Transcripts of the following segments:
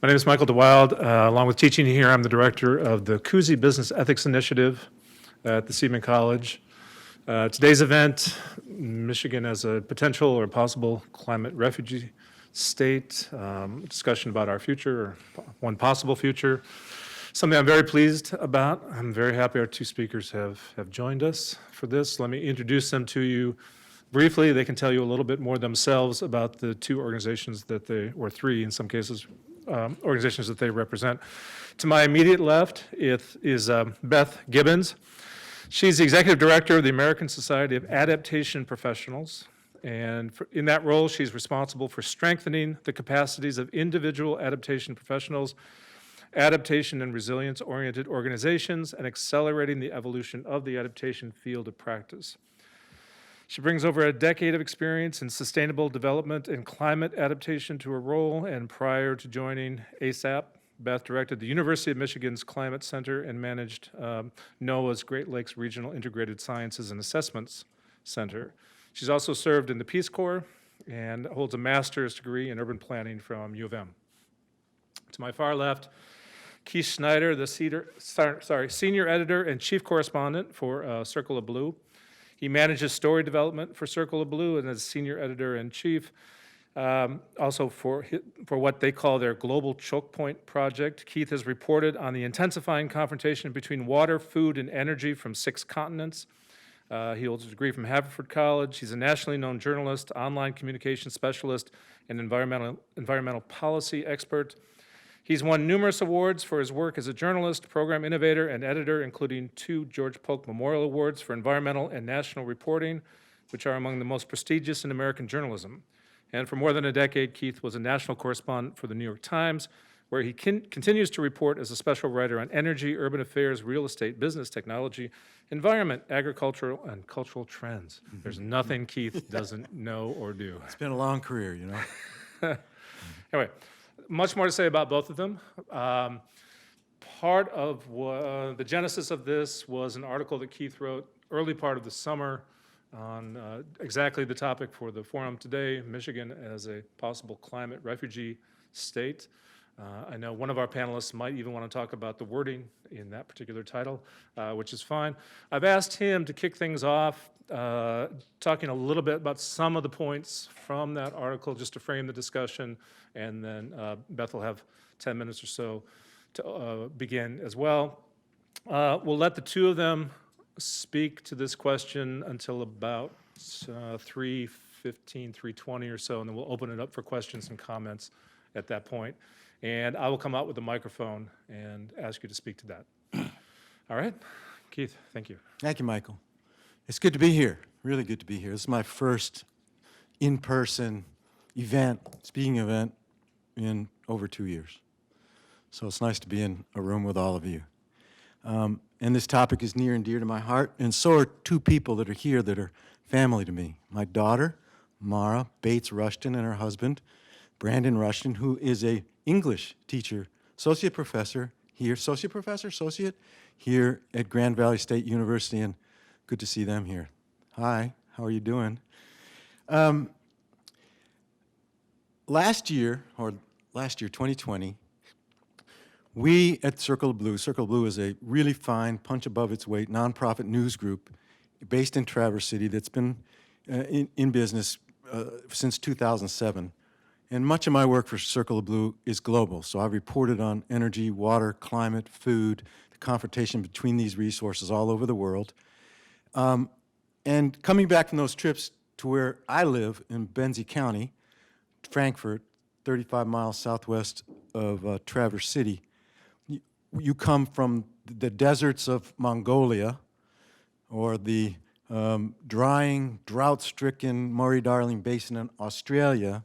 My name is Michael DeWilde. Along with teaching here, I'm the director of the Koeze Business Ethics Initiative at the Seaman College. Today's event, Michigan as a potential or possible climate refugee state, discussion about our future, or one possible future, something I'm very pleased about. I'm very happy our two speakers have joined us for this. Let me introduce them to you briefly. They can tell you a little bit more themselves about the two organizations that they, or three in some cases, organizations that they represent. To my immediate left is Beth Gibbons. She's the executive director of the American Society of Adaptation Professionals. And in that role, she's responsible for strengthening the capacities of individual adaptation professionals, adaptation and resilience-oriented organizations, and accelerating the evolution of the adaptation field of practice. She brings over a decade of experience in sustainable development and climate adaptation to her role, and prior to joining ASAP, Beth directed the University of Michigan's Climate Center and managed NOAA's Great Lakes Regional Integrated Sciences and Assessments Center. She's also served in the Peace Corps and holds a master's degree in urban planning from U of M. To my far left, Keith Schneider, the senior editor and chief correspondent for Circle of Blue. He manages story development for Circle of Blue and is senior editor-in-chief. Also for what they call their Global Choke Point project. Keith has reported on the intensifying confrontation between water, food, and energy from 6 continents. He holds a degree from Haverford College. He's a nationally known journalist, online communication specialist, and environmental policy expert. He's won numerous awards for his work as a journalist, program innovator, and editor, including 2 George Polk Memorial Awards for environmental and national reporting, which are among the most prestigious in American journalism. And for more than a decade, Keith was a national correspondent for the New York Times, where he continues to report as a special writer on energy, urban affairs, real estate, business, technology, environment, agricultural, and cultural trends. There's nothing Keith doesn't know or do. It's been a long career, you know. Anyway, much more to say about both of them. Part of the genesis of this was an article that Keith wrote early part of the summer on exactly the topic for the forum today, Michigan as a possible climate refugee state. I know one of our panelists might even want to talk about the wording in that particular title, which is fine. I've asked him to kick things off, talking a little bit about some of the points from that article, just to frame the discussion, and then Beth will have 10 minutes or so to begin as well. We'll let the two of them speak to this question until about 3:15, 3:20 or so, and then we'll open it up for questions and comments at that point. And I will come out with the microphone and ask you to speak to that. All right? Keith, thank you. Thank you, Michael. It's good to be here, really good to be here. This is my first in-person event, speaking event, in over 2 years. So it's nice to be in a room with all of you. And this topic is near and dear to my heart, and so are 2 people that are here that are family to me. My daughter, Mara Bates Rushton, and her husband, Brandon Rushton, who is a English teacher, associate here at Grand Valley State University, and good to see them here. Hi, how are you doing? Last year, 2020, we at Circle of Blue is a really fine, punch above its weight, nonprofit news group based in Traverse City that's been in business since 2007. And much of my work for Circle of Blue is global. So I've reported on energy, water, climate, food, the confrontation between these resources all over the world. And coming back from those trips to where I live in Benzie County, Frankfort, 35 miles southwest of Traverse City, you come from the deserts of Mongolia or the drying, drought-stricken Murray-Darling Basin in Australia,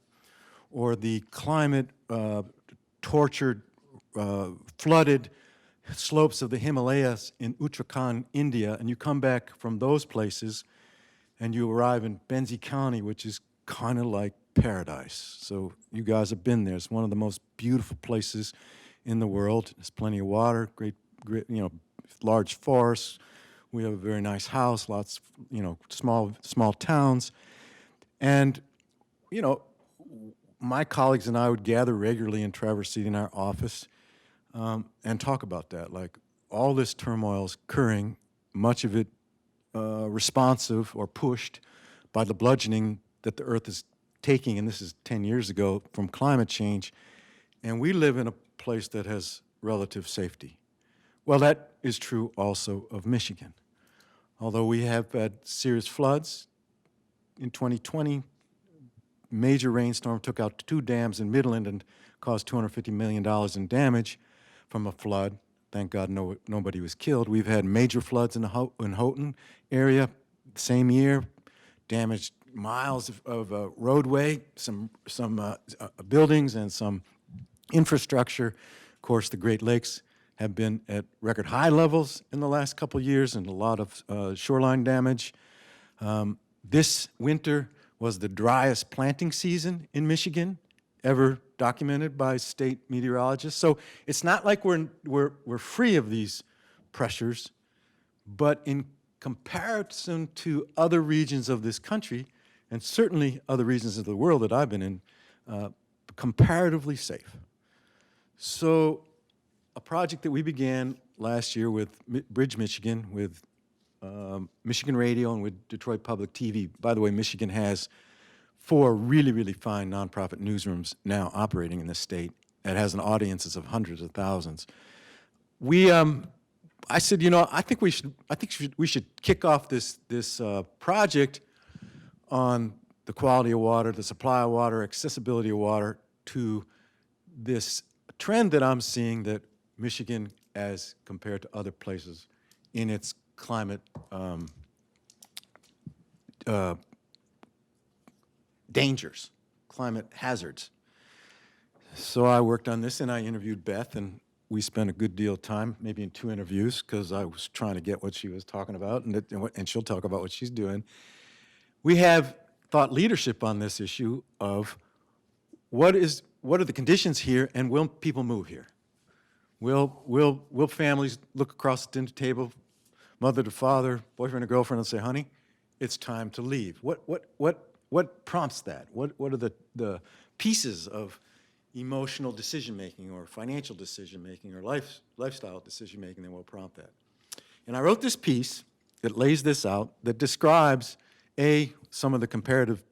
or the climate-tortured, flooded slopes of the Himalayas in Uttarakhand, India, and you come back from those places and you arrive in Benzie County, which is kind of like paradise. So you guys have been there. It's one of the most beautiful places in the world. There's plenty of water, great, large forests. We have a very nice house, lots, small towns. And, my colleagues and I would gather regularly in Traverse City in our office and talk about that. Like, all this turmoil is occurring, much of it responsive or pushed by the bludgeoning that the Earth is taking, and this is 10 years ago, from climate change. And we live in a place that has relative safety. Well, that is true also of Michigan. Although we have had serious floods, in 2020, major rainstorm took out 2 dams in Midland and caused $250 million in damage from a flood. Thank God nobody was killed. We've had major floods in the Houghton area, same year, damaged miles of roadway, some buildings and some infrastructure. Of course, the Great Lakes have been at record high levels in the last couple of years, and a lot of shoreline damage. This winter was the driest planting season in Michigan ever documented by state meteorologists. So it's not like we're free of these pressures, but in comparison to other regions of this country, and certainly other regions of the world that I've been in, comparatively safe. So a project that we began last year with Bridge, Michigan, with Michigan Radio and with Detroit Public TV. By the way, Michigan has 4 really, really fine nonprofit newsrooms now operating in the state that has an audiences of hundreds of thousands. I said, I think we should kick off this project on the quality of water, the supply of water, accessibility of water, to this trend that I'm seeing that Michigan, as compared to other places in its climate dangers, climate hazards. So I worked on this, and I interviewed Beth, and we spent a good deal of time, maybe in 2 interviews, because I was trying to get what she was talking about, and she'll talk about what she's doing. We have thought leadership on this issue of what are the conditions here, and will people move here? Will families look across the dinner table, mother to father, boyfriend to girlfriend, and say, honey, it's time to leave? What prompts that? What are the pieces of emotional decision-making or financial decision-making or lifestyle decision-making that will prompt that? And I wrote this piece that lays this out, that describes, some of the comparative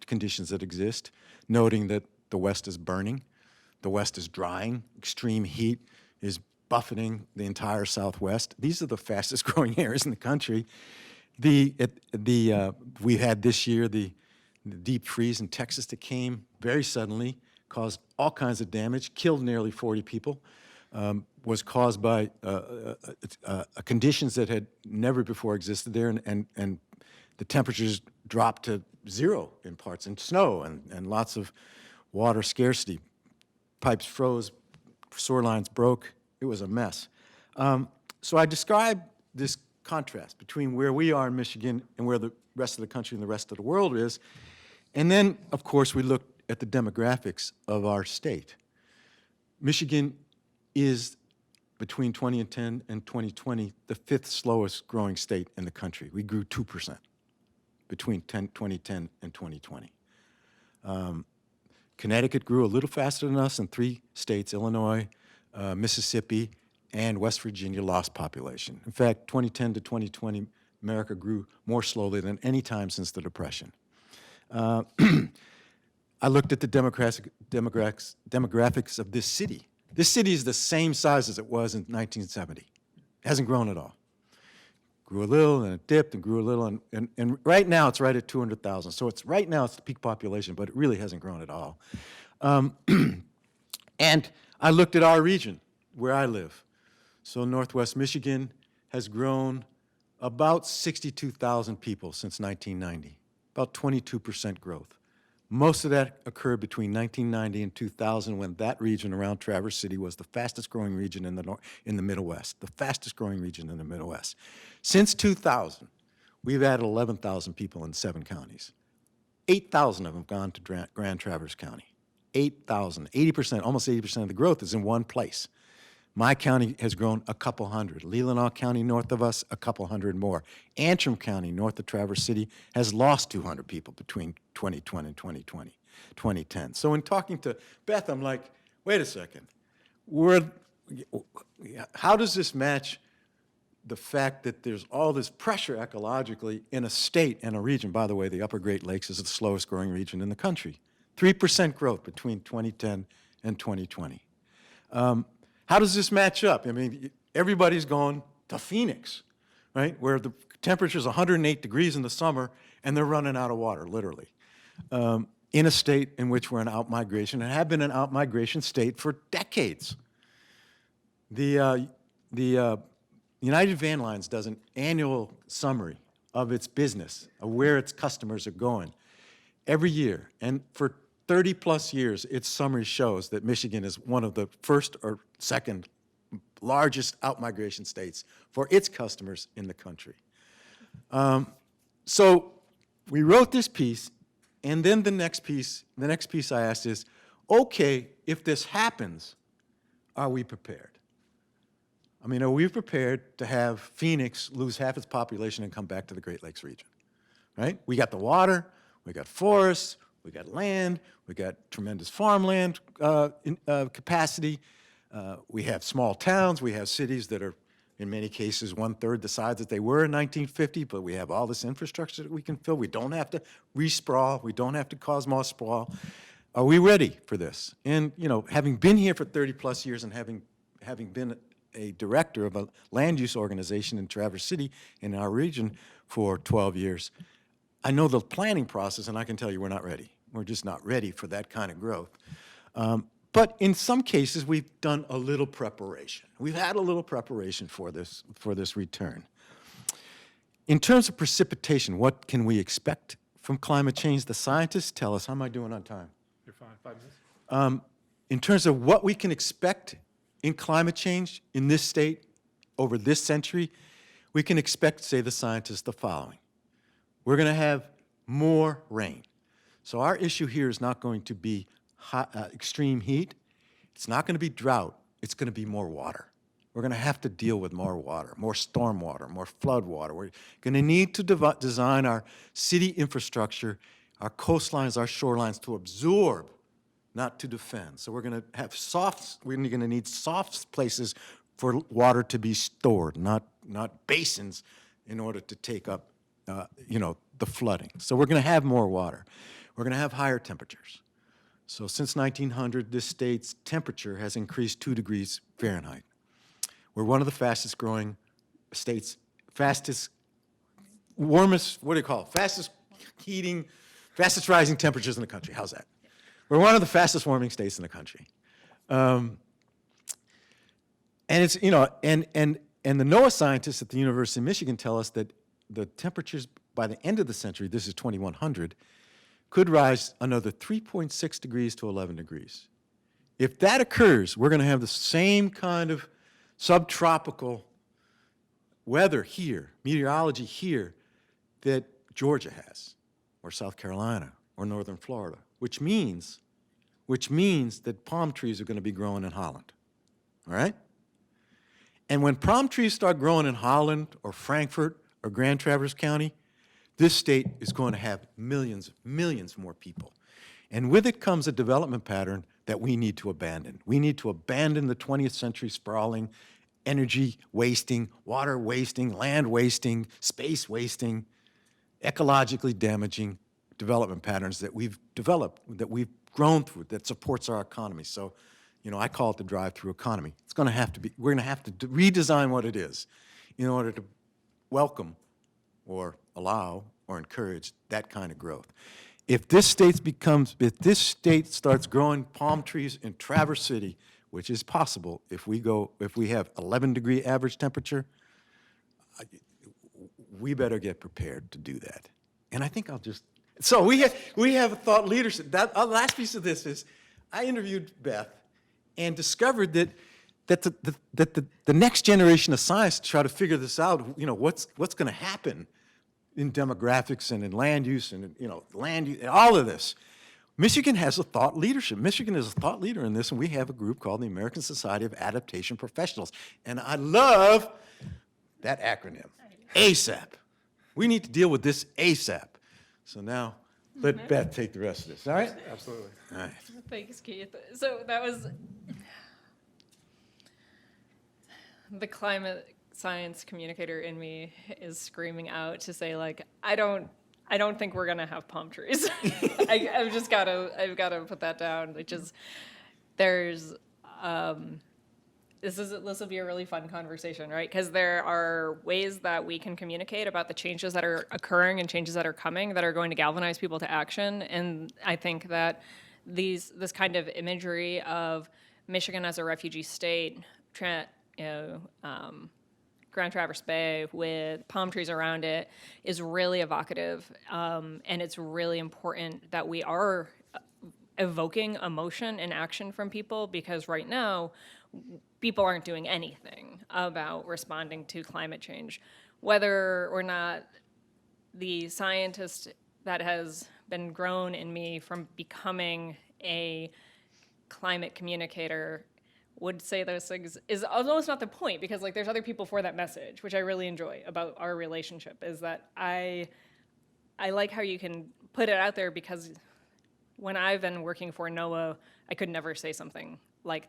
conditions that exist, noting that the West is burning, the West is drying, extreme heat is buffeting the entire Southwest. These are the fastest growing areas in the country. We had this year the deep freeze in Texas that came very suddenly, caused all kinds of damage, killed nearly 40 people, was caused by conditions that had never before existed there, and the temperatures dropped to 0 in parts, and snow, and lots of water scarcity. Pipes froze, sewer lines broke. It was a mess. So I described this contrast between where we are in Michigan and where the rest of the country and the rest of the world is. And then, of course, we looked at the demographics of our state. Michigan is, between 2010 and 2020, the 5th slowest growing state in the country. We grew 2% between 2010 and 2020. Connecticut grew a little faster than us, and 3 states, Illinois, Mississippi, and West Virginia, lost population. In fact, 2010 to 2020, America grew more slowly than any time since the Depression. I looked at the demographics of this city. This city is the same size as it was in 1970. It hasn't grown at all. Grew a little, and it dipped, and grew a little, and right now it's right at 200,000. So right now it's the peak population, but it really hasn't grown at all. And I looked at our region, where I live. So Northwest Michigan has grown about 62,000 people since 1990, about 22% growth. Most of that occurred between 1990 and 2000, when that region around Traverse City was the fastest growing region in the Middle West, the fastest growing region in the Middle West. Since 2000, we've added 11,000 people in 7 counties. 8,000 of them gone to Grand Traverse County. 8,000, 80%, almost 80% of the growth is in one place. My county has grown a couple hundred. Leelanau County, north of us, a couple hundred more. Antrim County, north of Traverse City, has lost 200 people between 2020 and 2020. 2010. So in talking to Beth, I'm like, wait a second. How does this match the fact that there's all this pressure ecologically in a state and a region? By the way, the Upper Great Lakes is the slowest growing region in the country. 3% growth between 2010 and 2020. How does this match up? I mean, everybody's going to Phoenix, right, where the temperature is 108 degrees in the summer and they're running out of water, literally, in a state in which we're in out-migration and have been an out-migration state for decades. The United Van Lines does an annual summary of its business, of where its customers are going every year. And for 30-plus years, its summary shows that Michigan is one of the first or second largest out-migration states for its customers in the country. So we wrote this piece, and then the next piece I asked is, okay, if this happens, are we prepared? I mean, are we prepared to have Phoenix lose half its population and come back to the Great Lakes region, right? We got the water, we got forests, we got land, we got tremendous farmland capacity. We have small towns, we have cities that are, in many cases, 1/3 the size that they were in 1950, but we have all this infrastructure that we can fill. We don't have to re-sprawl, we don't have to cause more sprawl. Are we ready for this? And, you know, having been here for 30-plus years and having been a director of a land use organization in Traverse City in our region for 12 years, I know the planning process, and I can tell you we're not ready. We're just not ready for that kind of growth. But in some cases, we've done a little preparation. We've had a little preparation for this return. In terms of precipitation, what can we expect from climate change? The scientists tell us, how am I doing on time? You're fine, 5 minutes. In terms of what we can expect in climate change in this state over this century, we can expect, say the scientists, the following. We're going to have more rain. So our issue here is not going to be extreme heat. It's not going to be drought. It's going to be more water. We're going to have to deal with more water, more storm water, more flood water. We're going to need to design our city infrastructure, our coastlines, our shorelines to absorb, not to defend. So we're going to have we're going to need soft places for water to be stored, not basins in order to take up, the flooding. So we're going to have more water. We're going to have higher temperatures. So since 1900, this state's temperature has increased 2 degrees Fahrenheit. We're one of the fastest growing states, warmest, what do you call it? Fastest rising temperatures in the country. How's that? We're one of the fastest warming states in the country. And it's, and the NOAA scientists at the University of Michigan tell us that the temperatures by the end of the century, this is 2100, could rise another 3.6 degrees to 11 degrees. If that occurs, we're going to have the same kind of subtropical weather here, meteorology here, that Georgia has, or South Carolina, or northern Florida, which means that palm trees are going to be growing in Holland, all right? And when palm trees start growing in Holland, or Frankfurt, or Grand Traverse County, this state is going to have millions more people. And with it comes a development pattern that we need to abandon. We need to abandon the 20th century sprawling, energy wasting, water wasting, land wasting, space wasting, ecologically damaging development patterns that we've developed, that we've grown through, that supports our economy. So, I call it the drive-through economy. It's going to have to be, we're going to have to redesign what it is in order to welcome or allow or encourage that kind of growth. If this state starts growing palm trees in Traverse City, which is possible if we have 11-degree average temperature, we better get prepared to do that. And I think so we have a thought leadership. That last piece of this is, I interviewed Beth and discovered that the next generation of science to try to figure this out, what's going to happen in demographics and in land use and land use, and all of this. Michigan has a thought leadership. Michigan is a thought leader in this, and we have a group called the American Society of Adaptation Professionals. And I love that acronym, ASAP. We need to deal with this ASAP. So now let Beth take the rest of this, all right? Absolutely. All right. Thanks, Keith. So that was the climate science communicator in me is screaming out to say, like, I don't think we're gonna have palm trees. I've got to put that down. Which is, there's this will be a really fun conversation, right? Because there are ways that we can communicate about the changes that are occurring and changes that are coming that are going to galvanize people to action. And I think that this kind of imagery of Michigan as a refugee state, Grand Traverse Bay with palm trees around it, is really evocative, and it's really important that we are evoking emotion and action from people, because right now people aren't doing anything about responding to climate change. Whether or not the scientist that has been grown in me from becoming a climate communicator would say those things is almost not the point, because like there's other people for that message, which I really enjoy about our relationship, is that I like how you can put it out there, because when I've been working for NOAA, I could never say something like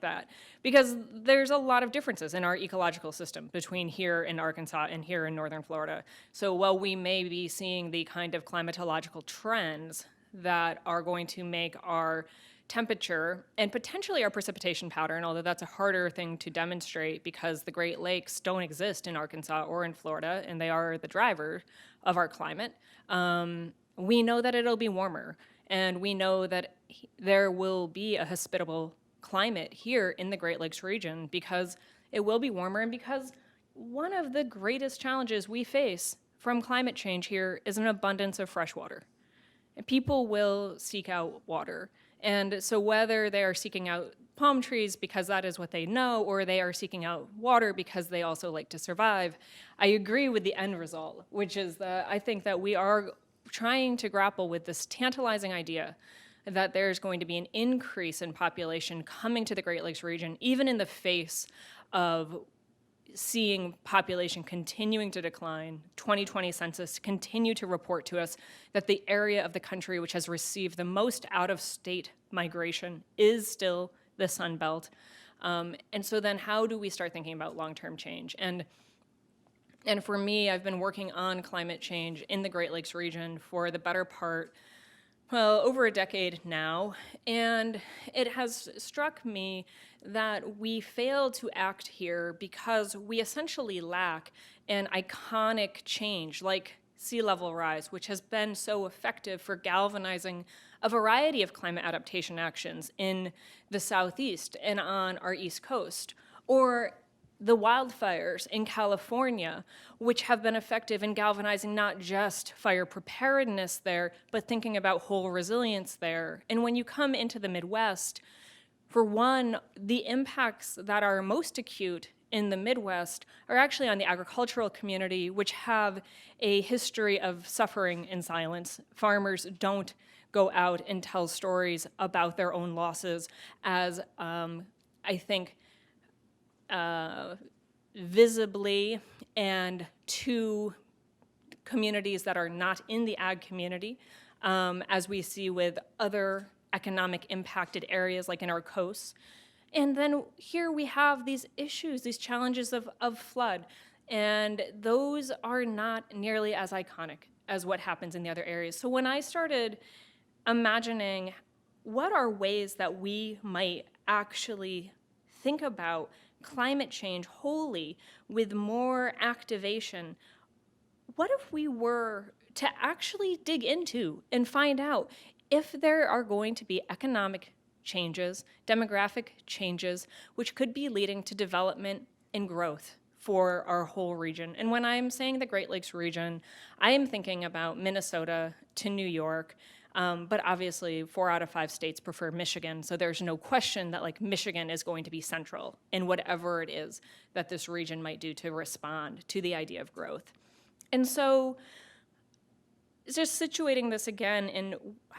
that, because there's a lot of differences in our ecological system between here in Arkansas and here in northern Florida. So while we may be seeing the kind of climatological trends that are going to make our temperature and potentially our precipitation pattern, although that's a harder thing to demonstrate because the Great Lakes don't exist in Arkansas or in Florida, and they are the driver of our climate, we know that it'll be warmer, and we know that there will be a hospitable climate here in the Great Lakes region because it will be warmer, and because one of the greatest challenges we face from climate change here is an abundance of fresh water. And people will seek out water. And so whether they are seeking out palm trees because that is what they know, or they are seeking out water because they also like to survive, I agree with the end result, which is that I think that we are trying to grapple with this tantalizing idea that there's going to be an increase in population coming to the Great Lakes region, even in the face of seeing population continuing to decline. 2020 census continue to report to us that the area of the country which has received the most out-of-state migration is still the Sun Belt. And so then how do we start thinking about long-term change? And for me, I've been working on climate change in the Great Lakes region for the better part, well, over a decade now, and it has struck me that we fail to act here because we essentially lack an iconic change like sea level rise, which has been so effective for galvanizing a variety of climate adaptation actions in the Southeast and on our East Coast, or the wildfires in California, which have been effective in galvanizing not just fire preparedness there, but thinking about whole resilience there. And when you come into the Midwest, for one, the impacts that are most acute in the Midwest are actually on the agricultural community, which have a history of suffering in silence. Farmers don't go out and tell stories about their own losses as, I think, visibly, and to communities that are not in the ag community, as we see with other economic impacted areas like in our coasts. And then here we have these issues, these challenges of flood, and those are not nearly as iconic as what happens in the other areas. So when I started imagining what are ways that we might actually think about climate change wholly with more activation, what if we were to actually dig into and find out if there are going to be economic changes, demographic changes, which could be leading to development and growth for our whole region. And when I'm saying the Great Lakes region, I am thinking about Minnesota to New York, but obviously 4 out of 5 states prefer Michigan, so there's no question that like Michigan is going to be central in whatever it is that this region might do to respond to the idea of growth. And so just situating this again in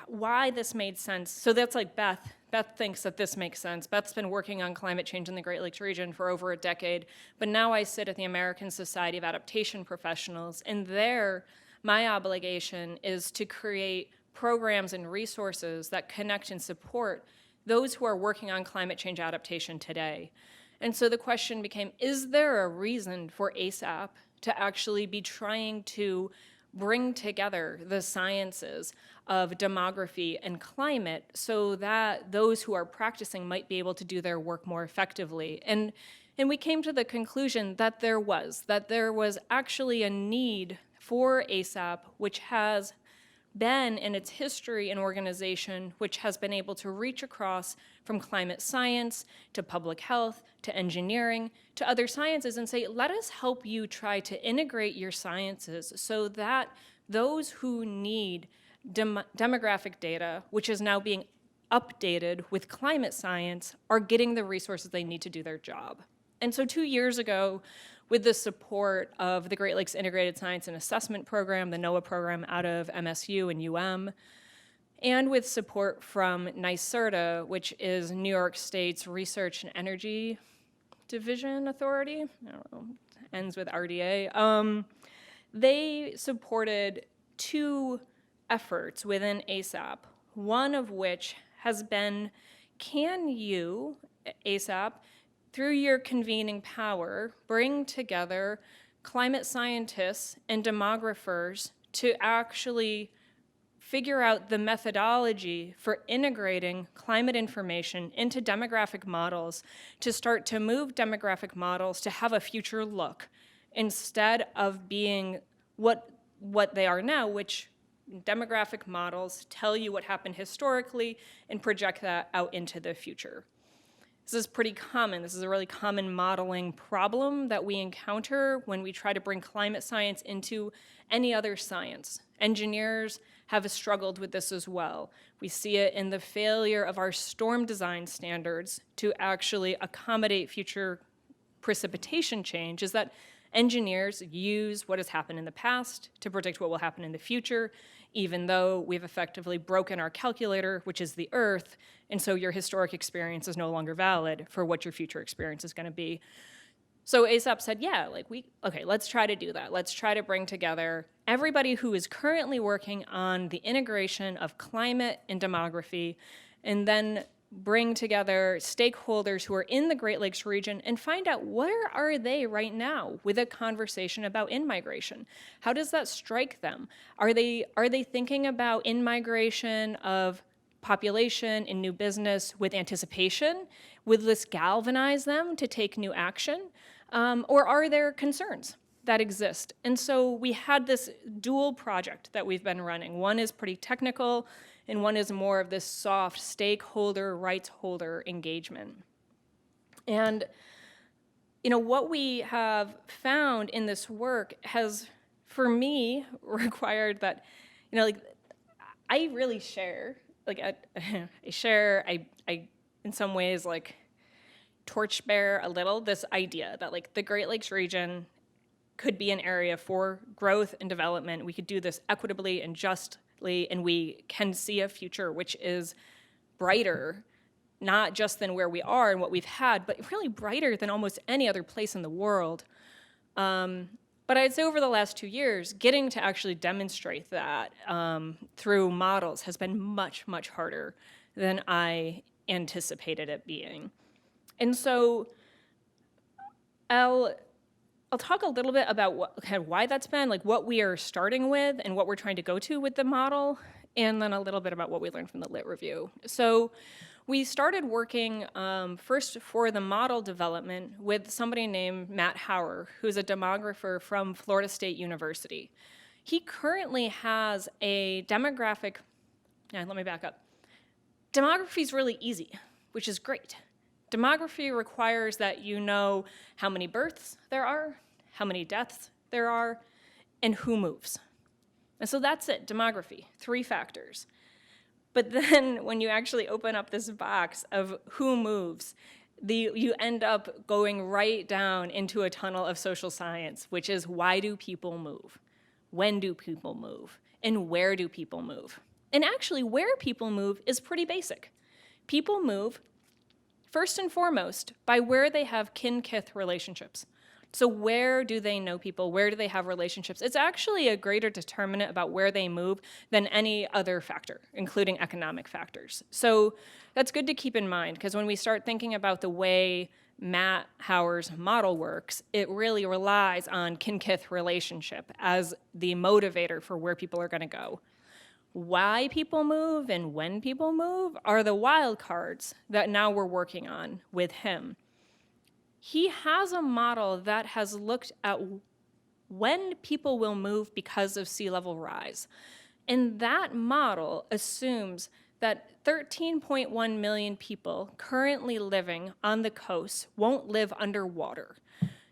why this made sense. So that's like Beth. Beth thinks that this makes sense. Beth's been working on climate change in the Great Lakes region for over a decade, but now I sit at the American Society of Adaptation Professionals, and there my obligation is to create programs and resources that connect and support those who are working on climate change adaptation today. And so the question became, is there a reason for ASAP to actually be trying to bring together the sciences of demography and climate so that those who are practicing might be able to do their work more effectively? And we came to the conclusion that there was actually a need for ASAP, which has been in its history an organization which has been able to reach across from climate science to public health to engineering to other sciences and say, let us help you try to integrate your sciences so that those who need demographic data, which is now being updated with climate science, are getting the resources they need to do their job. And so 2 years ago, with the support of the Great Lakes Integrated Science and Assessment Program, the NOAA program out of MSU and and with support from NYSERDA, which is New York State's Research and Energy Division Authority, I don't know, ends with RDA, they supported 2 efforts within ASAP, one of which has been, can you, ASAP, through your convening power, bring together climate scientists and demographers to actually figure out the methodology for integrating climate information into demographic models to start to move demographic models to have a future look instead of being what they are now, which demographic models tell you what happened historically and project that out into the future. This is pretty common. This is a really common modeling problem that we encounter when we try to bring climate science into any other science. Engineers have struggled with this as well. We see it in the failure of our storm design standards to actually accommodate future precipitation change, is that engineers use what has happened in the past to predict what will happen in the future, even though we've effectively broken our calculator, which is the Earth, and so your historic experience is no longer valid for what your future experience is going to be. So ASAP said, yeah, okay, let's try to do that. Let's try to bring together everybody who is currently working on the integration of climate and demography, and then bring together stakeholders who are in the Great Lakes region and find out where are they right now with a conversation about in-migration. How does that strike them? Are they thinking about in-migration of population and new business with anticipation? Will this galvanize them to take new action? Or are there concerns that exist? And so we had this dual project that we've been running. One is pretty technical, and one is more of this soft stakeholder, rights holder engagement. And what we have found in this work has, for me, required that, I really share, I in some ways, torchbear a little this idea that, the Great Lakes region could be an area for growth and development. We could do this equitably and justly, and we can see a future which is brighter, not just than where we are and what we've had, but really brighter than almost any other place in the world. But I'd say over the last 2 years, getting to actually demonstrate that through models has been much, much harder than I anticipated it being. And so I'll talk a little bit about why that's been, what we are starting with and what we're trying to go to with the model, and then a little bit about what we learned from the Lit Review. So we started working first for the model development with somebody named Matt Hauer, who's a demographer from Florida State University. He currently has a demographic, let me back up. Demography is really easy, which is great. Demography requires that you know how many births there are, how many deaths there are, and who moves. And so that's it, demography, 3 factors. But then when you actually open up this box of who moves, you end up going right down into a tunnel of social science, which is why do people move? When do people move? And where do people move? And actually, where people move is pretty basic. People move first and foremost by where they have kin-kith relationships. So where do they know people? Where do they have relationships? It's actually a greater determinant about where they move than any other factor, including economic factors. So that's good to keep in mind, because when we start thinking about the way Matt Hauer's model works, it really relies on kin-kith relationship as the motivator for where people are going to go. Why people move and when people move are the wild cards that now we're working on with him. He has a model that has looked at when people will move because of sea level rise. And that model assumes that 13.1 million people currently living on the coast won't live underwater.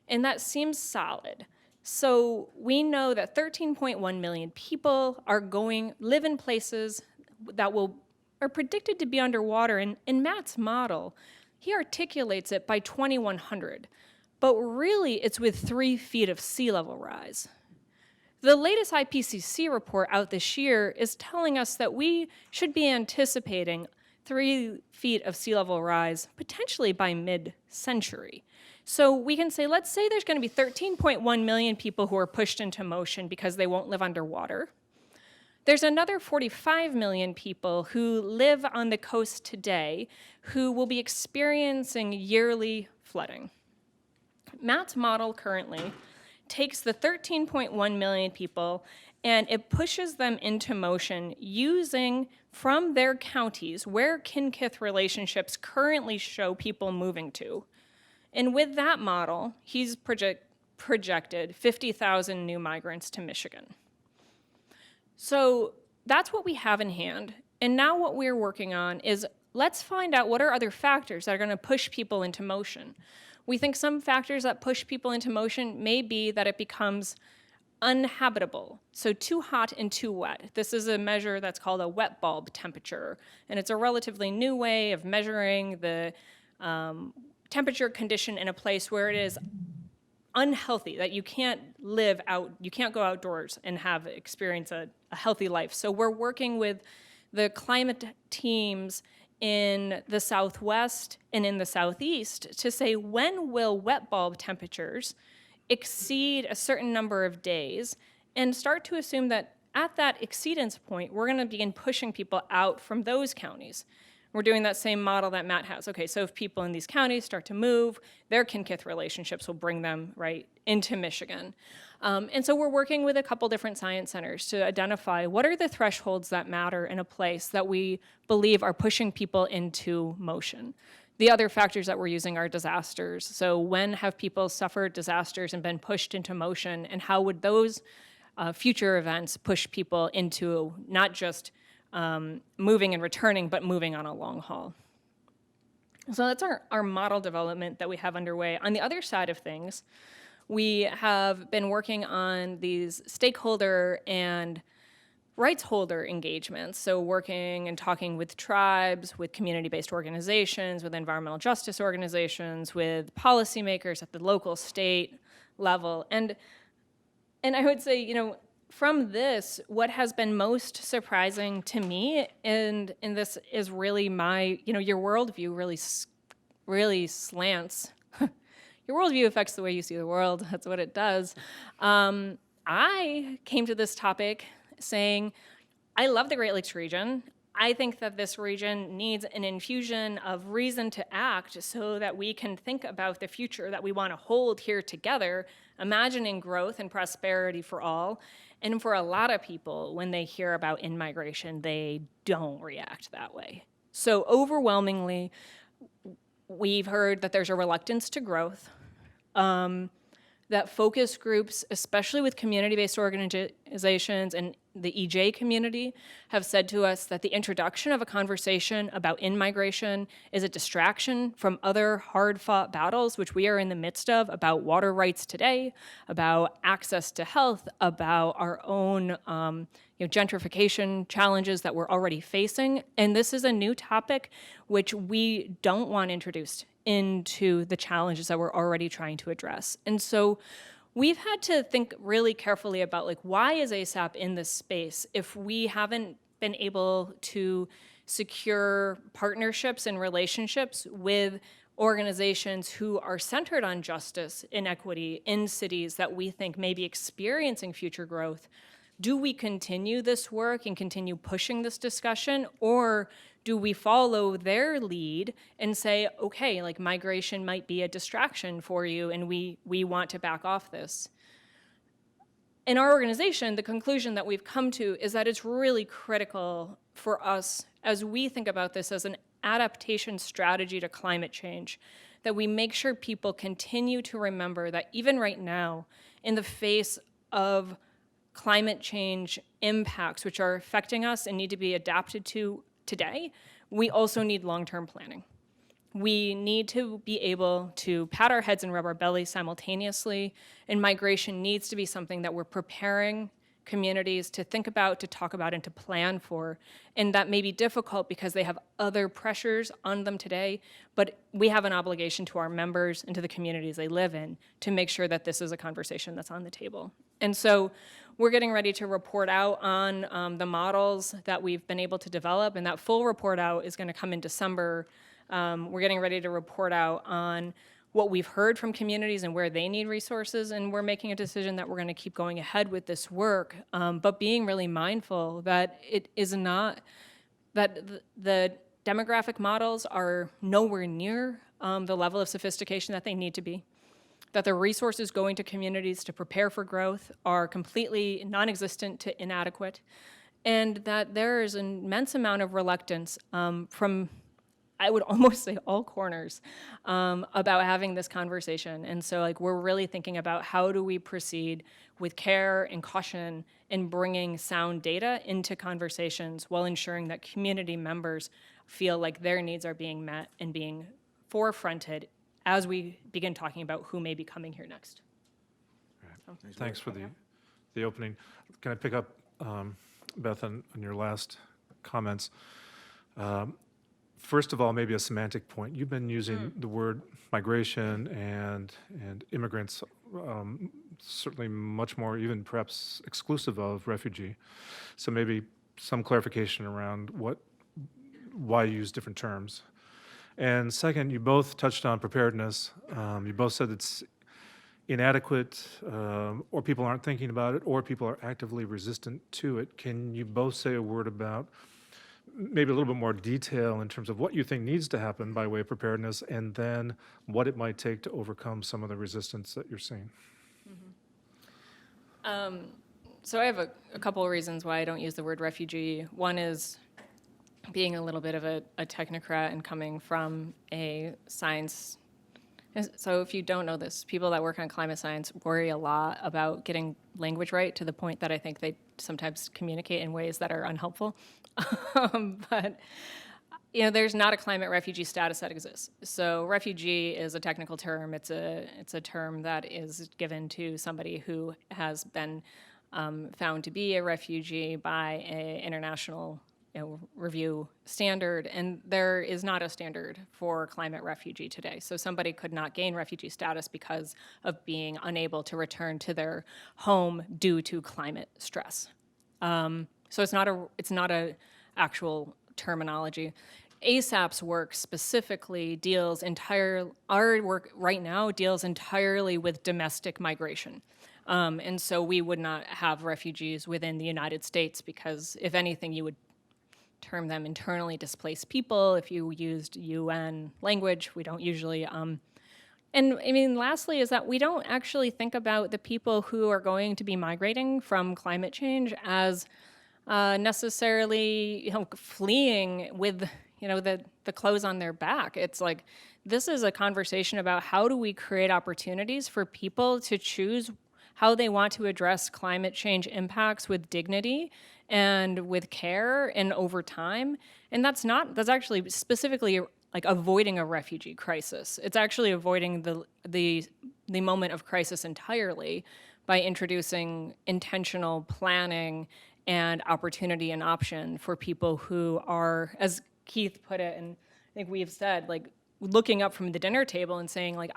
And that seems solid. So we know that 13.1 million people live in places that are predicted to be underwater. And in Matt's model, he articulates it by 2100, but really it's with 3 feet of sea level rise. The latest IPCC report out this year is telling us that we should be anticipating 3 feet of sea level rise potentially by mid-century. So we can say, let's say there's going to be 13.1 million people who are pushed into motion because they won't live underwater. There's another 45 million people who live on the coast today who will be experiencing yearly flooding. Matt's model currently takes the 13.1 million people and it pushes them into motion using from their counties where kin-kith relationships currently show people moving to. And with that model, he's projected 50,000 new migrants to Michigan. So that's what we have in hand. And now what we're working on is let's find out what are other factors that are going to push people into motion. We think some factors that push people into motion may be that it becomes uninhabitable, so too hot and too wet. This is a measure that's called a wet bulb temperature, and it's a relatively new way of measuring the temperature condition in a place where it is unhealthy, that you can't live out, you can't go outdoors and experience a healthy life. So we're working with the climate teams in the Southwest and in the Southeast to say, when will wet bulb temperatures exceed a certain number of days, and start to assume that at that exceedance point, we're going to begin pushing people out from those counties. We're doing that same model that Matt has. Okay, so if people in these counties start to move, their kin-kith relationships will bring them right into Michigan. And so we're working with a couple different science centers to identify what are the thresholds that matter in a place that we believe are pushing people into motion. The other factors that we're using are disasters. So when have people suffered disasters and been pushed into motion, and how would those future events push people into not just moving and returning, but moving on a long haul. So that's our model development that we have underway. On the other side of things, we have been working on these stakeholder and rights holder engagements. So working and talking with tribes, with community-based organizations, with environmental justice organizations, with policymakers at the local, state level. And I would say, from this, what has been most surprising to me, and this is really my, your worldview really slants. Your worldview affects the way you see the world. That's what it does. I came to this topic saying, I love the Great Lakes region. I think that this region needs an infusion of reason to act so that we can think about the future that we want to hold here together, imagining growth and prosperity for all. And for a lot of people, when they hear about in-migration, they don't react that way. So overwhelmingly, we've heard that there's a reluctance to growth, that focus groups, especially with community-based organizations and the EJ community, have said to us that the introduction of a conversation about in-migration is a distraction from other hard-fought battles, which we are in the midst of, about water rights today, about access to health, about our own gentrification challenges that we're already facing. And this is a new topic which we don't want introduced into the challenges that we're already trying to address. And so we've had to think really carefully about why is ASAP in this space if we haven't been able to secure partnerships and relationships with organizations who are centered on justice and equity in cities that we think may be experiencing future growth, do we continue this work and continue pushing this discussion, or do we follow their lead and say, okay, like migration might be a distraction for you and we want to back off this? In our organization, the conclusion that we've come to is that it's really critical for us as we think about this as an adaptation strategy to climate change, that we make sure people continue to remember that even right now, in the face of climate change impacts which are affecting us and need to be adapted to today, we also need long-term planning. We need to be able to pat our heads and rub our bellies simultaneously, and migration needs to be something that we're preparing communities to think about, to talk about, and to plan for. And that may be difficult because they have other pressures on them today, but we have an obligation to our members and to the communities they live in to make sure that this is a conversation that's on the table. And so we're getting ready to report out on the models that we've been able to develop, and that full report out is going to come in December. We're getting ready to report out on what we've heard from communities and where they need resources, and we're making a decision that we're going to keep going ahead with this work, but being really mindful that it is not, that the demographic models are nowhere near the level of sophistication that they need to be, that the resources going to communities to prepare for growth are completely non-existent to inadequate, and that there is an immense amount of reluctance from, I would almost say, all corners about having this conversation. And so like we're really thinking about how do we proceed with care and caution in bringing sound data into conversations while ensuring that community members feel like their needs are being met and being forefronted as we begin talking about who may be coming here next. Right. Thanks for the opening. Can I pick up, Beth, on your last comments? First of all, maybe a semantic point. You've been using the word migration and immigrants, certainly much more, even perhaps exclusive of refugee. So maybe some clarification around why you use different terms. And second, you both touched on preparedness. You both said it's inadequate, or people aren't thinking about it, or people are actively resistant to it. Can you both say a word about maybe a little bit more detail in terms of what you think needs to happen by way of preparedness, and then what it might take to overcome some of the resistance that you're seeing? So I have a couple of reasons why I don't use the word refugee. One is being a little bit of a technocrat and coming from a science. So if you don't know this, people that work on climate science worry a lot about getting language right, to the point that I think they sometimes communicate in ways that are unhelpful. But you know, there's not a climate refugee status that exists. So refugee is a technical term. It's a term that is given to somebody who has been found to be a refugee by an international review standard, and there is not a standard for climate refugee today. So somebody could not gain refugee status because of being unable to return to their home due to climate stress. So it's not a actual terminology. ASAP's work specifically our work right now deals entirely with domestic migration. And so we would not have refugees within the United States because, if anything, you would term them internally displaced people if you used UN language. We don't usually. And I mean, lastly, is that we don't actually think about the people who are going to be migrating from climate change as necessarily, fleeing with, the clothes on their back. It's like, this is a conversation about how do we create opportunities for people to choose how they want to address climate change impacts with dignity and with care and over time. And that's actually specifically like avoiding a refugee crisis. It's actually avoiding the moment of crisis entirely by introducing intentional planning and opportunity and option for people who are, as Keith put it, and I think we've said, like, looking up from the dinner table and saying, like,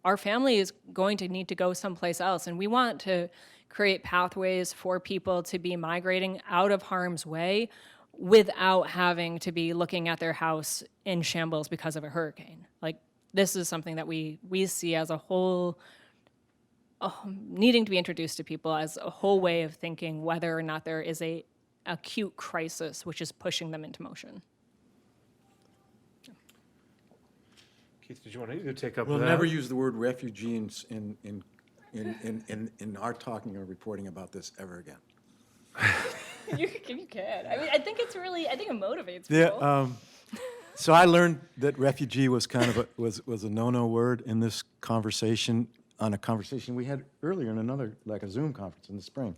our family is going to need to go someplace else, and we want to create pathways for people to be migrating out of harm's way without having to be looking at their house in shambles because of a hurricane. Like, this is something that we see as a whole, needing to be introduced to people as a whole way of thinking whether or not there is a acute crisis which is pushing them into motion. Keith, did you want to take up We'll that? never use the word refugee in our talking or reporting about this ever again. You can. I mean, I think it motivates people. Yeah. So I learned that refugee was kind of was a no-no word in this conversation, on a conversation we had earlier in another, like a Zoom conference in the spring.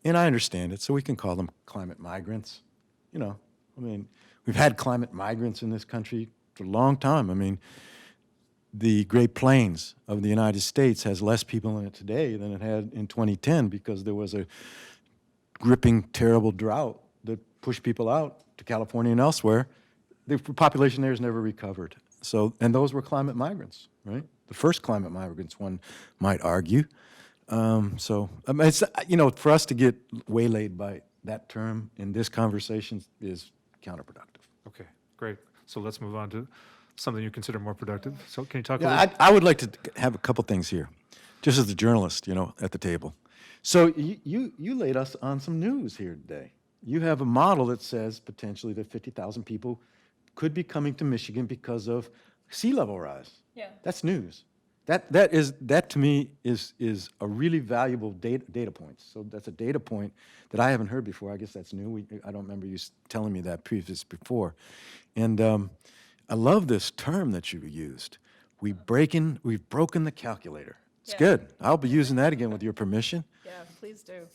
And I understand it, so we can call them climate migrants. You know, I mean, we've had climate migrants in this country for a long time. I mean, the Great Plains of the United States has less people in it today than it had in 2010 because there was a gripping, terrible drought that pushed people out to California and elsewhere. The population there has never recovered. So, and those were climate migrants, right? The first climate migrants, one might argue. So, I mean, it's, you know, for us to get waylaid by that term in this conversation is counterproductive. Okay, great. So let's move on to something you consider more productive. So can you talk a Yeah, little? I would like to have a couple things here, just as the journalist, you know, at the table. So you laid us on some news here today. You have a model that says potentially that 50,000 people could be coming to Michigan because of sea level rise. Yeah. That's news. That to me is a really valuable data point. So that's a data point that I haven't heard before. I guess that's new. I don't remember you telling me that before. And I love this term that you used. We've broken the calculator. It's Yeah. good. I'll be using that again with your permission. Yeah, please do.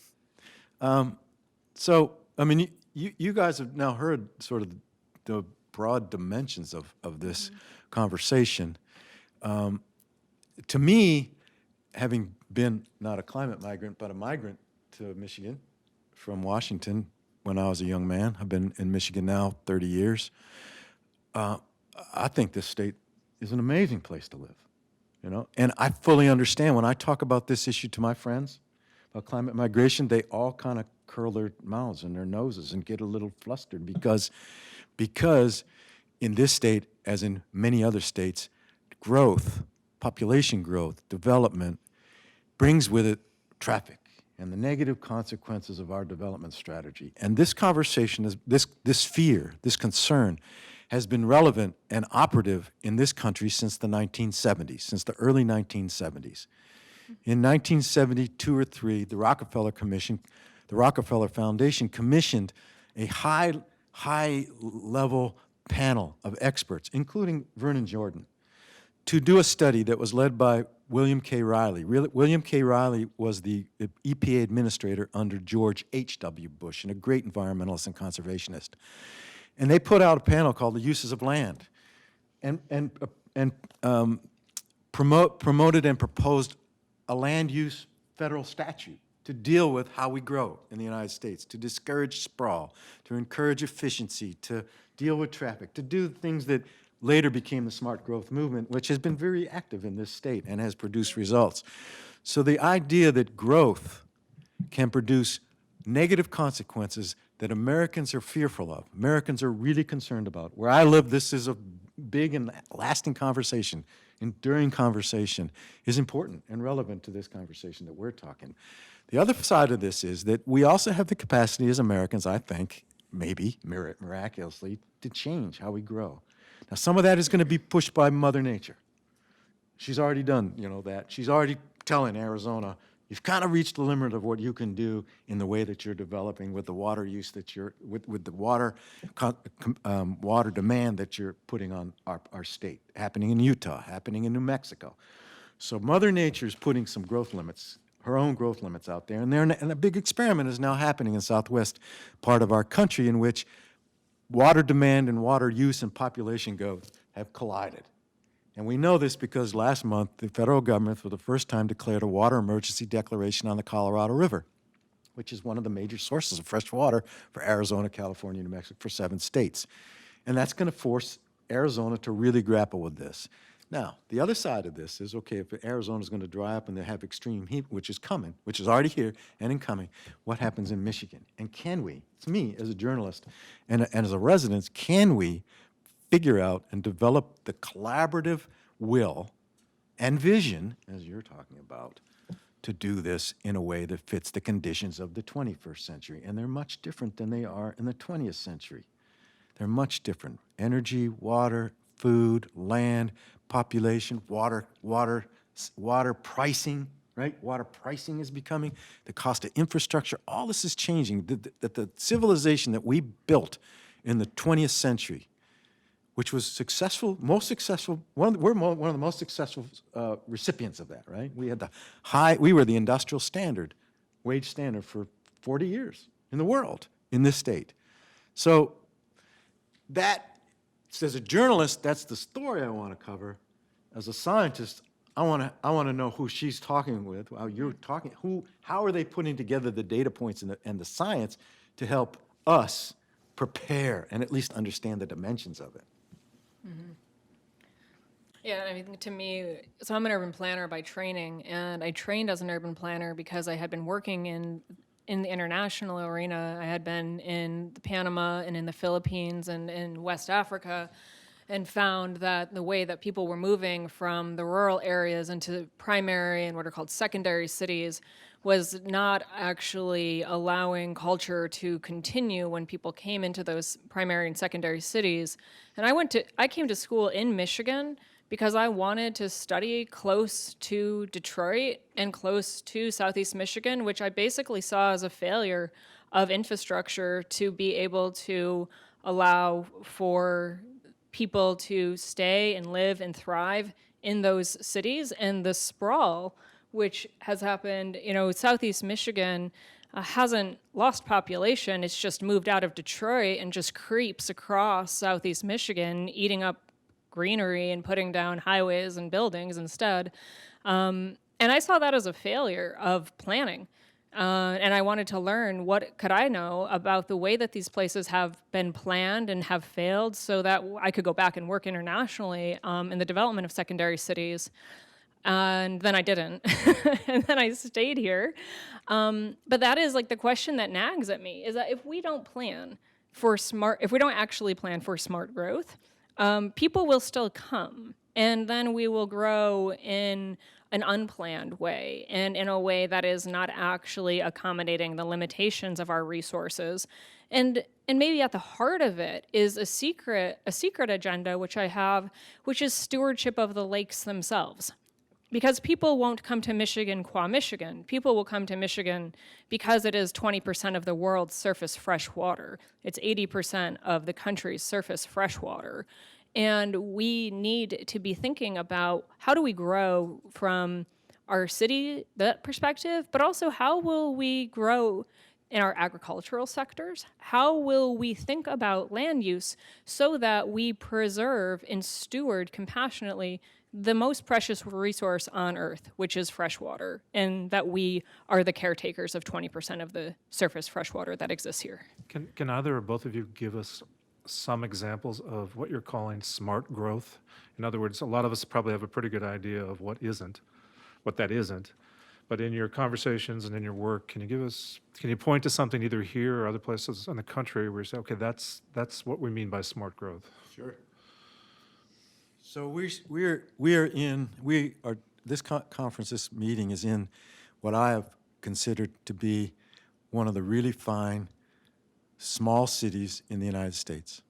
So, I mean, you guys have now heard sort of the broad dimensions of this conversation. To me, having been not a climate migrant, but a migrant to Michigan from Washington when I was a young man, I've been in Michigan now 30 years. I think this state is an amazing place to live, you know? And I fully understand when I talk about this issue to my friends about climate migration, they all kind of curl their mouths and their noses and get a little flustered because in this state, as in many other states, growth, population growth, development brings with it traffic and the negative consequences of our development strategy. And this conversation, this fear, this concern, has been relevant and operative in this country since the 1970s, since the early 1970s. In 1972 or 3, the Rockefeller Foundation commissioned a high-level panel of experts, including Vernon Jordan, to do a study that was led by William K. Riley. William K. Riley was the EPA administrator under George H.W. Bush and a great environmentalist and conservationist. And they put out a panel called the Uses of Land and promoted and proposed a land use federal statute to deal with how we grow in the United States, to discourage sprawl, to encourage efficiency, to deal with traffic, to do things that later became the smart growth movement, which has been very active in this state and has produced results. So the idea that growth can produce negative consequences that Americans are fearful of, Americans are really concerned about. Where I live, this is a big and lasting conversation, enduring conversation, is important and relevant to this conversation that we're talking. The other side of this is that we also have the capacity as Americans, I think, maybe miraculously, to change how we grow. Now, some of that is going to be pushed by Mother Nature. She's already done, you know, that. She's already telling Arizona, you've kind of reached the limit of what you can do in the way that you're developing with the water use that you're, with the water demand that you're putting on our state, happening in Utah, happening in New Mexico. So Mother Nature's putting some growth limits, her own growth limits out there, and a big experiment is now happening in southwest part of our country in which water demand and water use and population growth have collided. And we know this because last month, the federal government, for the first time, declared a water emergency declaration on the Colorado River, which is one of the major sources of fresh water for Arizona, California, New Mexico, for 7 states. And that's going to force Arizona to really grapple with this. Now, the other side of this is, okay, if Arizona is going to dry up and they have extreme heat, which is coming, which is already here and incoming, what happens in Michigan? And can we, it's me as a journalist and as a resident, can we figure out and develop the collaborative will and vision, as you're talking about, to do this in a way that fits the conditions of the 21st century. And they're much different than they are in the 20th century. They're much different. Energy, water, food, land, population, water pricing, right? Water pricing is becoming, the cost of infrastructure, all this is changing. The civilization that we built in the 20th century, which was successful, most successful, we're one of the most successful recipients of that, right? We were the industrial standard, wage standard for 40 years in the world, in this state. So as a journalist, that's the story I want to cover. As a scientist, I want to know who she's talking with, how you're talking, how are they putting together the data points and the science to help us prepare and at least understand the dimensions of it. Mm-hmm. Yeah, I mean, to me, so I'm an urban planner by training, and I trained as an urban planner because I had been working in the international arena. I had been in Panama and in the Philippines and in West Africa, and found that the way that people were moving from the rural areas into primary and what are called secondary cities was not actually allowing culture to continue when people came into those primary and secondary cities. And I came to school in Michigan because I wanted to study close to Detroit and close to Southeast Michigan, which I basically saw as a failure of infrastructure to be able to allow for people to stay and live and thrive in those cities. And the sprawl, which has happened, Southeast Michigan hasn't lost population. It's just moved out of Detroit and just creeps across Southeast Michigan, eating up greenery and putting down highways and buildings instead. And I saw that as a failure of planning. And I wanted to learn what could I know about the way that these places have been planned and have failed so that I could go back and work internationally in the development of secondary cities. And then I didn't. And then I stayed here. But that is like the question that nags at me, is that if we don't actually plan for smart growth, people will still come. And then we will grow in an unplanned way and in a way that is not actually accommodating the limitations of our resources. And maybe at the heart of it is a secret agenda which I have, which is stewardship of the lakes themselves. Because people won't come to Michigan qua Michigan. People will come to Michigan because it is 20% of the world's surface fresh water. It's 80% of the country's surface fresh water. And we need to be thinking about how do we grow from our city, that perspective, but also how will we grow in our agricultural sectors? How will we think about land use so that we preserve and steward compassionately the most precious resource on Earth, which is fresh water, and that we are the caretakers of 20% of the surface fresh water that exists here? Can either or both of you give us some examples of what you're calling smart growth? In other words, a lot of us probably have a pretty good idea of what that isn't. But in your conversations and in your work, can you point to something either here or other places in the country where you say, okay, that's what we mean by smart growth? Sure. So this conference, this meeting is in what I have considered to be one of the really fine small cities in the United States.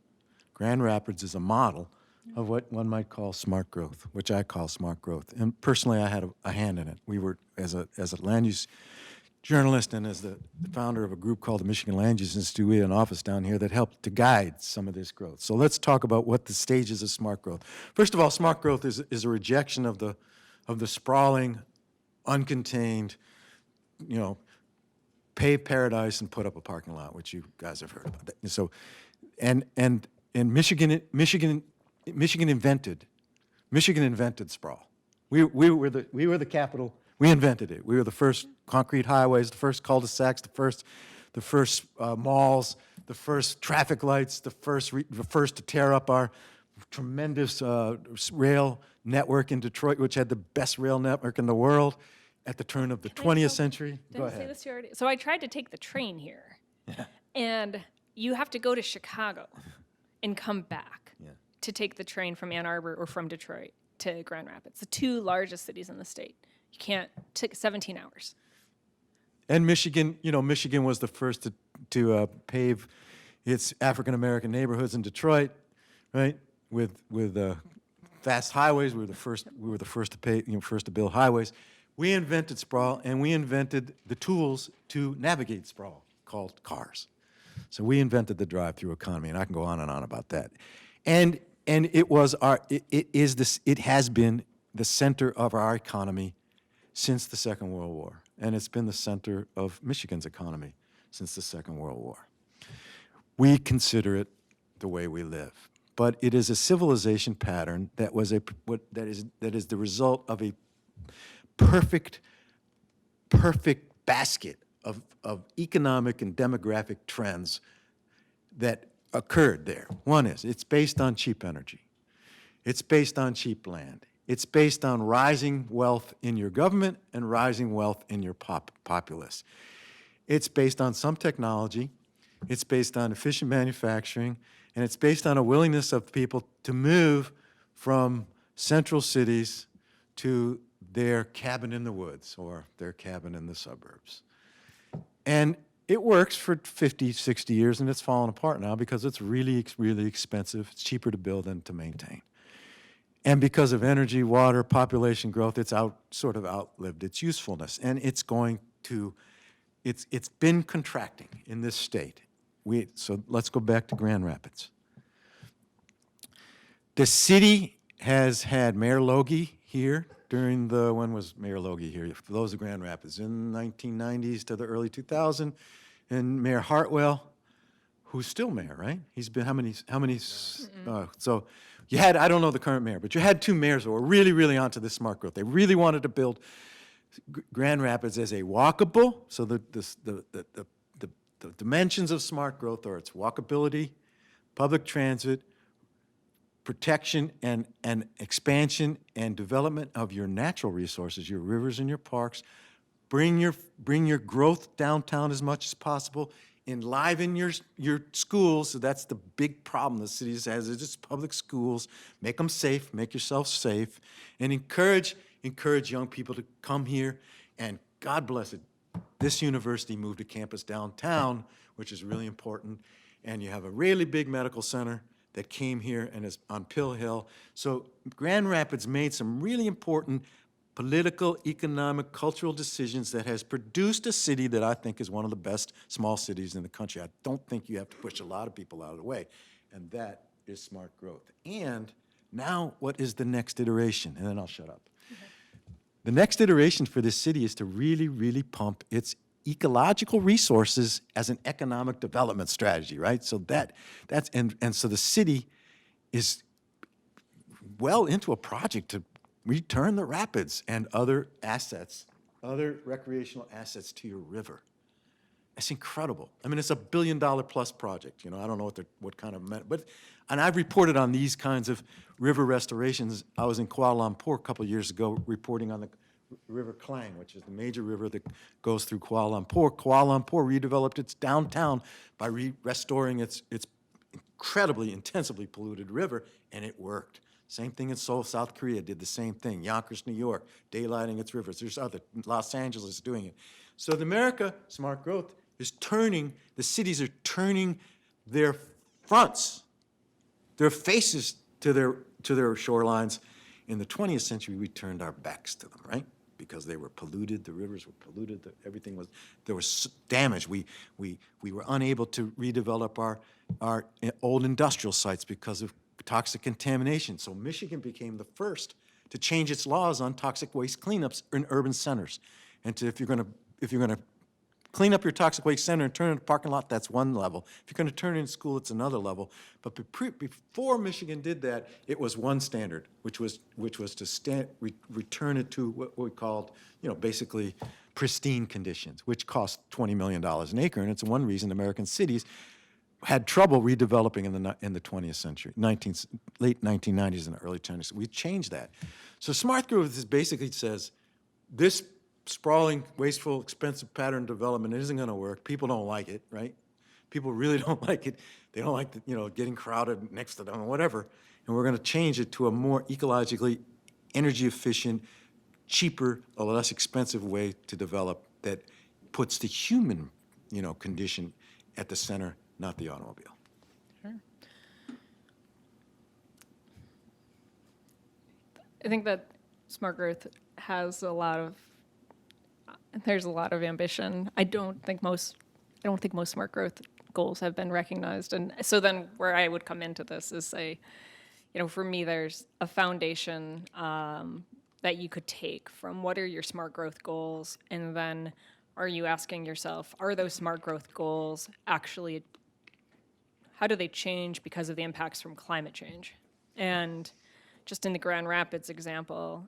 Grand Rapids is a model of what one might call smart growth, which I call smart growth. And personally, I had a hand in it. We were, as a land use journalist and as the founder of a group called the Michigan Land Use Institute, we had an office down here that helped to guide some of this growth. So let's talk about what the stages of smart growth. First of all, smart growth is a rejection of the sprawling, uncontained, pave paradise and put up a parking lot, which you guys have heard about. So, and Michigan invented sprawl. We were the capital. We invented it. We were the first concrete highways, the first cul-de-sacs, the first malls, the first traffic lights, the first to tear up our tremendous rail network in Detroit, which had the best rail network in the world at the turn of the 20th century. Go ahead. Say this already? So I tried to take the train here, and you have to go to Chicago and come back to take the train from Ann Arbor or from Detroit to Grand Rapids, the two largest cities in the state. You can't take 17 hours. And Michigan, Michigan was the first to pave its African-American neighborhoods in Detroit, right? With fast highways. We were the first to pay, first to build highways. We invented sprawl, and we invented the tools to navigate sprawl, called cars. So we invented the drive-through economy, and I can go on and on about that. And it has been the center of our economy since the Second World War, and it's been the center of Michigan's economy since the Second World War. We consider it the way we live, but it is a civilization pattern that is the result of a perfect basket of economic and demographic trends that occurred there. One is it's based on cheap energy. It's based on cheap land. It's based on rising wealth in your government and rising wealth in your populace. It's based on some technology. It's based on efficient manufacturing. And it's based on a willingness of people to move from central cities to their cabin in the woods or their cabin in the suburbs. And it works for 50, 60 years, and it's fallen apart now because it's really, really expensive. It's cheaper to build than to maintain. And because of energy, water, population growth, it's sort of outlived its usefulness. And it's been contracting in this state. So let's go back to Grand Rapids. The city has had Mayor Logie here during when was Mayor Logie here? For those of Grand Rapids, in the 1990s to the early 2000s, and Mayor Hartwell, who's still mayor, right? He's been how many? So you had, I don't know the current mayor, but you had two mayors who were really, really onto this smart growth. They really wanted to build Grand Rapids as a walkable. So the dimensions of smart growth are its walkability, public transit, protection and expansion and development of your natural resources, your rivers and your parks. Bring your growth downtown as much as possible. Enliven your schools. So that's the big problem the city has, is just public schools. Make them safe, make yourself safe, and encourage young people to come here. And God bless it, this university moved a campus downtown, which is really important. And you have a really big medical center that came here and is on Pill Hill. So Grand Rapids made some really important political, economic, cultural decisions that has produced a city that I think is one of the best small cities in the country. I don't think you have to push a lot of people out of the way, and that is smart growth. And now what is the next iteration? And then I'll shut up. Okay. The next iteration for this city is to really, really pump its ecological resources as an economic development strategy, right? So so the city is well into a project to return the rapids and other recreational assets to your river. It's incredible. I mean, it's $1 billion plus project. I don't know what kind of, and I've reported on these kinds of river restorations. I was in Kuala Lumpur a couple of years ago reporting on the River Klang, which is the major river that goes through Kuala Lumpur. Kuala Lumpur redeveloped its downtown by restoring its incredibly, intensively polluted river, and it worked. Same thing in Seoul, South Korea did the same thing. Yonkers, New York, daylighting its rivers. There's Los Angeles doing it. So the America smart growth is the cities are turning their fronts, their faces to their shorelines. In the 20th century, we turned our backs to them, right? Because they were polluted, the rivers were polluted, there was damage. We were unable to redevelop our old industrial sites because of toxic contamination. So Michigan became the first to change its laws on toxic waste cleanups in urban centers. And if you're going to clean up your toxic waste center and turn it into a parking lot, that's one level. If you're going to turn it into school, it's another level. But before Michigan did that, it was one standard, which was to return it to what we called, basically pristine conditions, which cost $20 million an acre. And it's one reason American cities had trouble redeveloping in the 20th century, late 1990s and early 20s. We changed that. So smart growth basically says this sprawling, wasteful, expensive pattern development isn't going to work. People don't like it, right? People really don't like it. They don't like getting crowded next to them or whatever. And we're going to change it to a more ecologically energy efficient, cheaper, or less expensive way to develop that puts the human, condition at the center, not the automobile. I think that smart growth has there's a lot of ambition. I don't think most smart growth goals have been recognized. And so then where I would come into this is say, for me, there's a foundation that you could take from what are your smart growth goals, and then are you asking yourself, are those smart growth goals actually, how do they change because of the impacts from climate change? And just in the Grand Rapids example,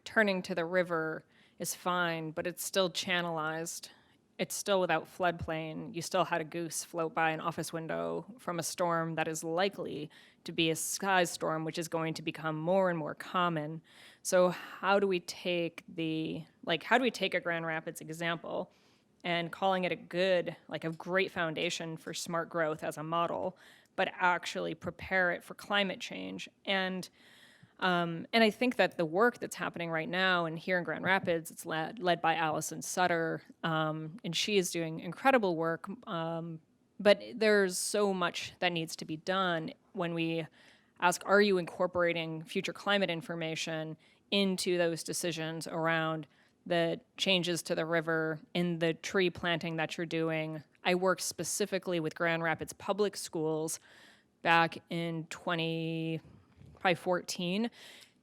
turning to the river is fine, but it's still channelized. It's still without floodplain. You still had a goose float by an office window from a storm that is likely to be a sky storm, which is going to become more and more common. So how do we take a Grand Rapids example and calling it a great foundation for smart growth as a model, but actually prepare it for climate change? And I think that the work that's happening right now, and here in Grand Rapids, it's led by Allison Sutter, and she is doing incredible work. But there's so much that needs to be done when we ask, are you incorporating future climate information into those decisions around the changes to the river, in the tree planting that you're doing? I worked specifically with Grand Rapids Public Schools back in 2014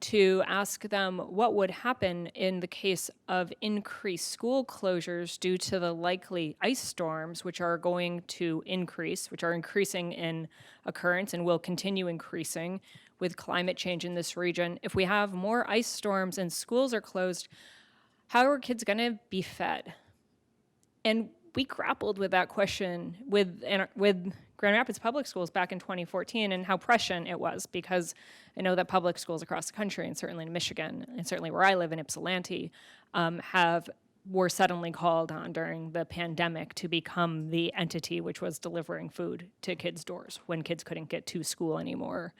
to ask them what would happen in the case of increased school closures due to the likely ice storms, which are going to increase, which are increasing in occurrence and will continue increasing with climate change in this region. If we have more ice storms and schools are closed, how are kids going to be fed? And we grappled with that question with Grand Rapids Public Schools back in 2014, and how prescient it was, because I know that public schools across the country, and certainly in Michigan, and certainly where I live in Ypsilanti, were suddenly called on during the pandemic to become the entity which was delivering food to kids' doors when kids couldn't get to school anymore.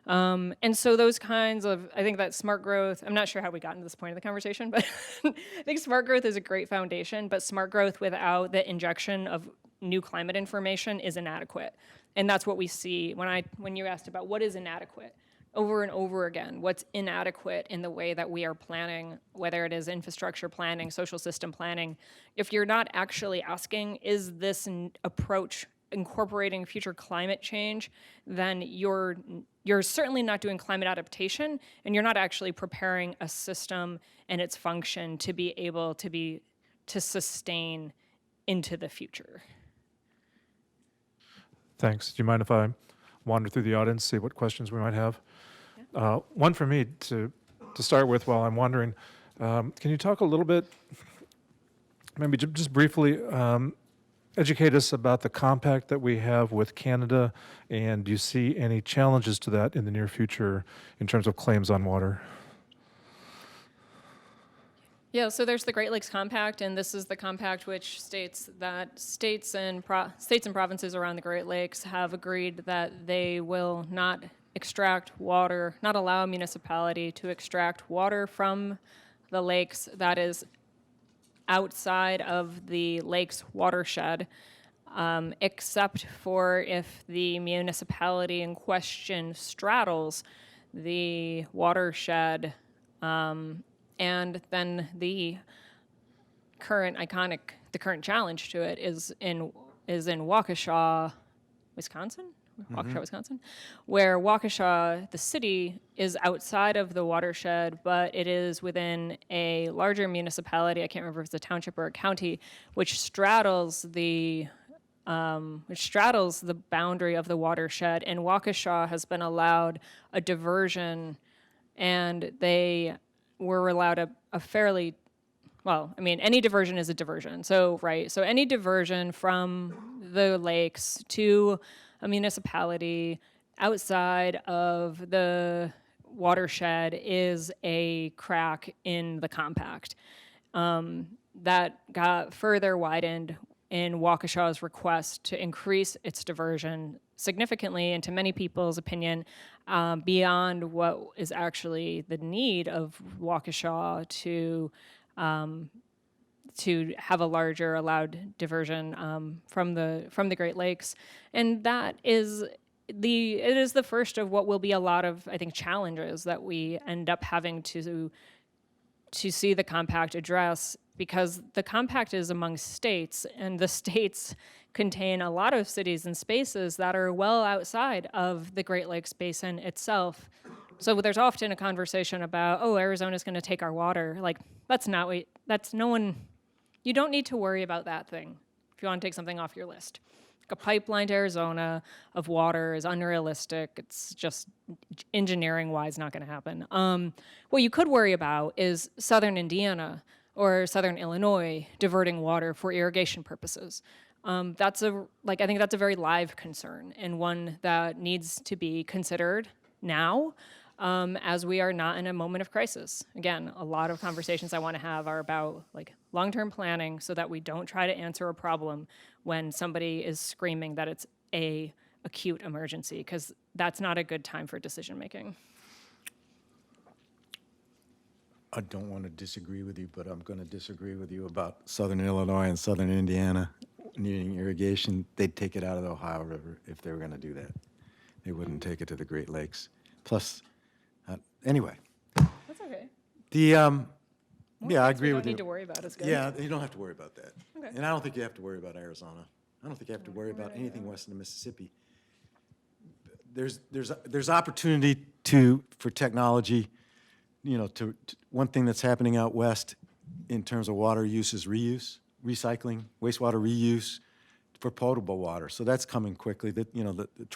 And so those kinds of, I think that smart growth, I'm not sure how we got into this point of the conversation, but I think smart growth is a great foundation, but smart growth without the injection of new climate information is inadequate. And that's what we see when you asked about what is inadequate, over and over again, what's inadequate in the way that we are planning, whether it is infrastructure planning, social system planning. If you're not actually asking, is this approach incorporating future climate change, then you're certainly not doing climate adaptation, and you're not actually preparing a system and its function to be able to sustain into the future. Thanks. Do you mind if I wander through the audience, see what questions we might have? Yeah. One for me to start with while I'm wandering. Can you talk a little bit, maybe just briefly, educate us about the compact that we have with Canada, and do you see any challenges to that in the near future in terms of claims on water? Yeah, so there's the Great Lakes Compact, and this is the compact which states that states and provinces around the Great Lakes have agreed that they will not extract water, not allow a municipality to extract water from the lakes that is outside of the lake's watershed, except for if the municipality in question straddles the watershed. And then the current challenge to it is in Waukesha, Wisconsin? Waukesha, Wisconsin, where Waukesha, the city, is outside of the watershed, but it is within a larger municipality, I can't remember if it's a township or a county, which straddles the boundary of the watershed, and Waukesha has been allowed a diversion, and they were allowed a fairly, well, I mean, any diversion is a diversion. So any diversion from the lakes to a municipality outside of the watershed is a crack in the compact. That got further widened in Waukesha's request to increase its diversion significantly, and to many people's opinion, beyond what is actually the need of Waukesha to have a larger allowed diversion from the Great Lakes, and it is the first of what will be a lot of, I think, challenges that we end up having to see the compact address, because the compact is among states, and the states contain a lot of cities and spaces that are well outside of the Great Lakes Basin itself. So there's often a conversation about, oh, Arizona's going to take our water. Like, that's no one, you don't need to worry about that thing if you want to take something off your list. A pipeline to Arizona of water is unrealistic. It's just engineering-wise not going to happen. What you could worry about is southern Indiana or southern Illinois diverting water for irrigation purposes. I think that's a very live concern, and one that needs to be considered now, as we are not in a moment of crisis. Again, a lot of conversations I want to have are about like long-term planning, so that we don't try to answer a problem when somebody is screaming that it's a acute emergency, because that's not a good time for decision making. I don't want to disagree with you, but I'm going to disagree with you about southern Illinois and southern Indiana needing irrigation. They'd take it out of the Ohio River if they were going to do that. They wouldn't take it to the Great Lakes. Plus, anyway. That's okay. Yeah, I agree we with don't need you. to worry about is good. Yeah, you don't have to worry about that. Okay. And I don't think you have to worry about Arizona. I don't think you have to worry about anything west of the Mississippi. There's opportunity for technology. One thing that's happening out west in terms of water use is reuse, recycling, wastewater reuse for potable water. So that's coming quickly.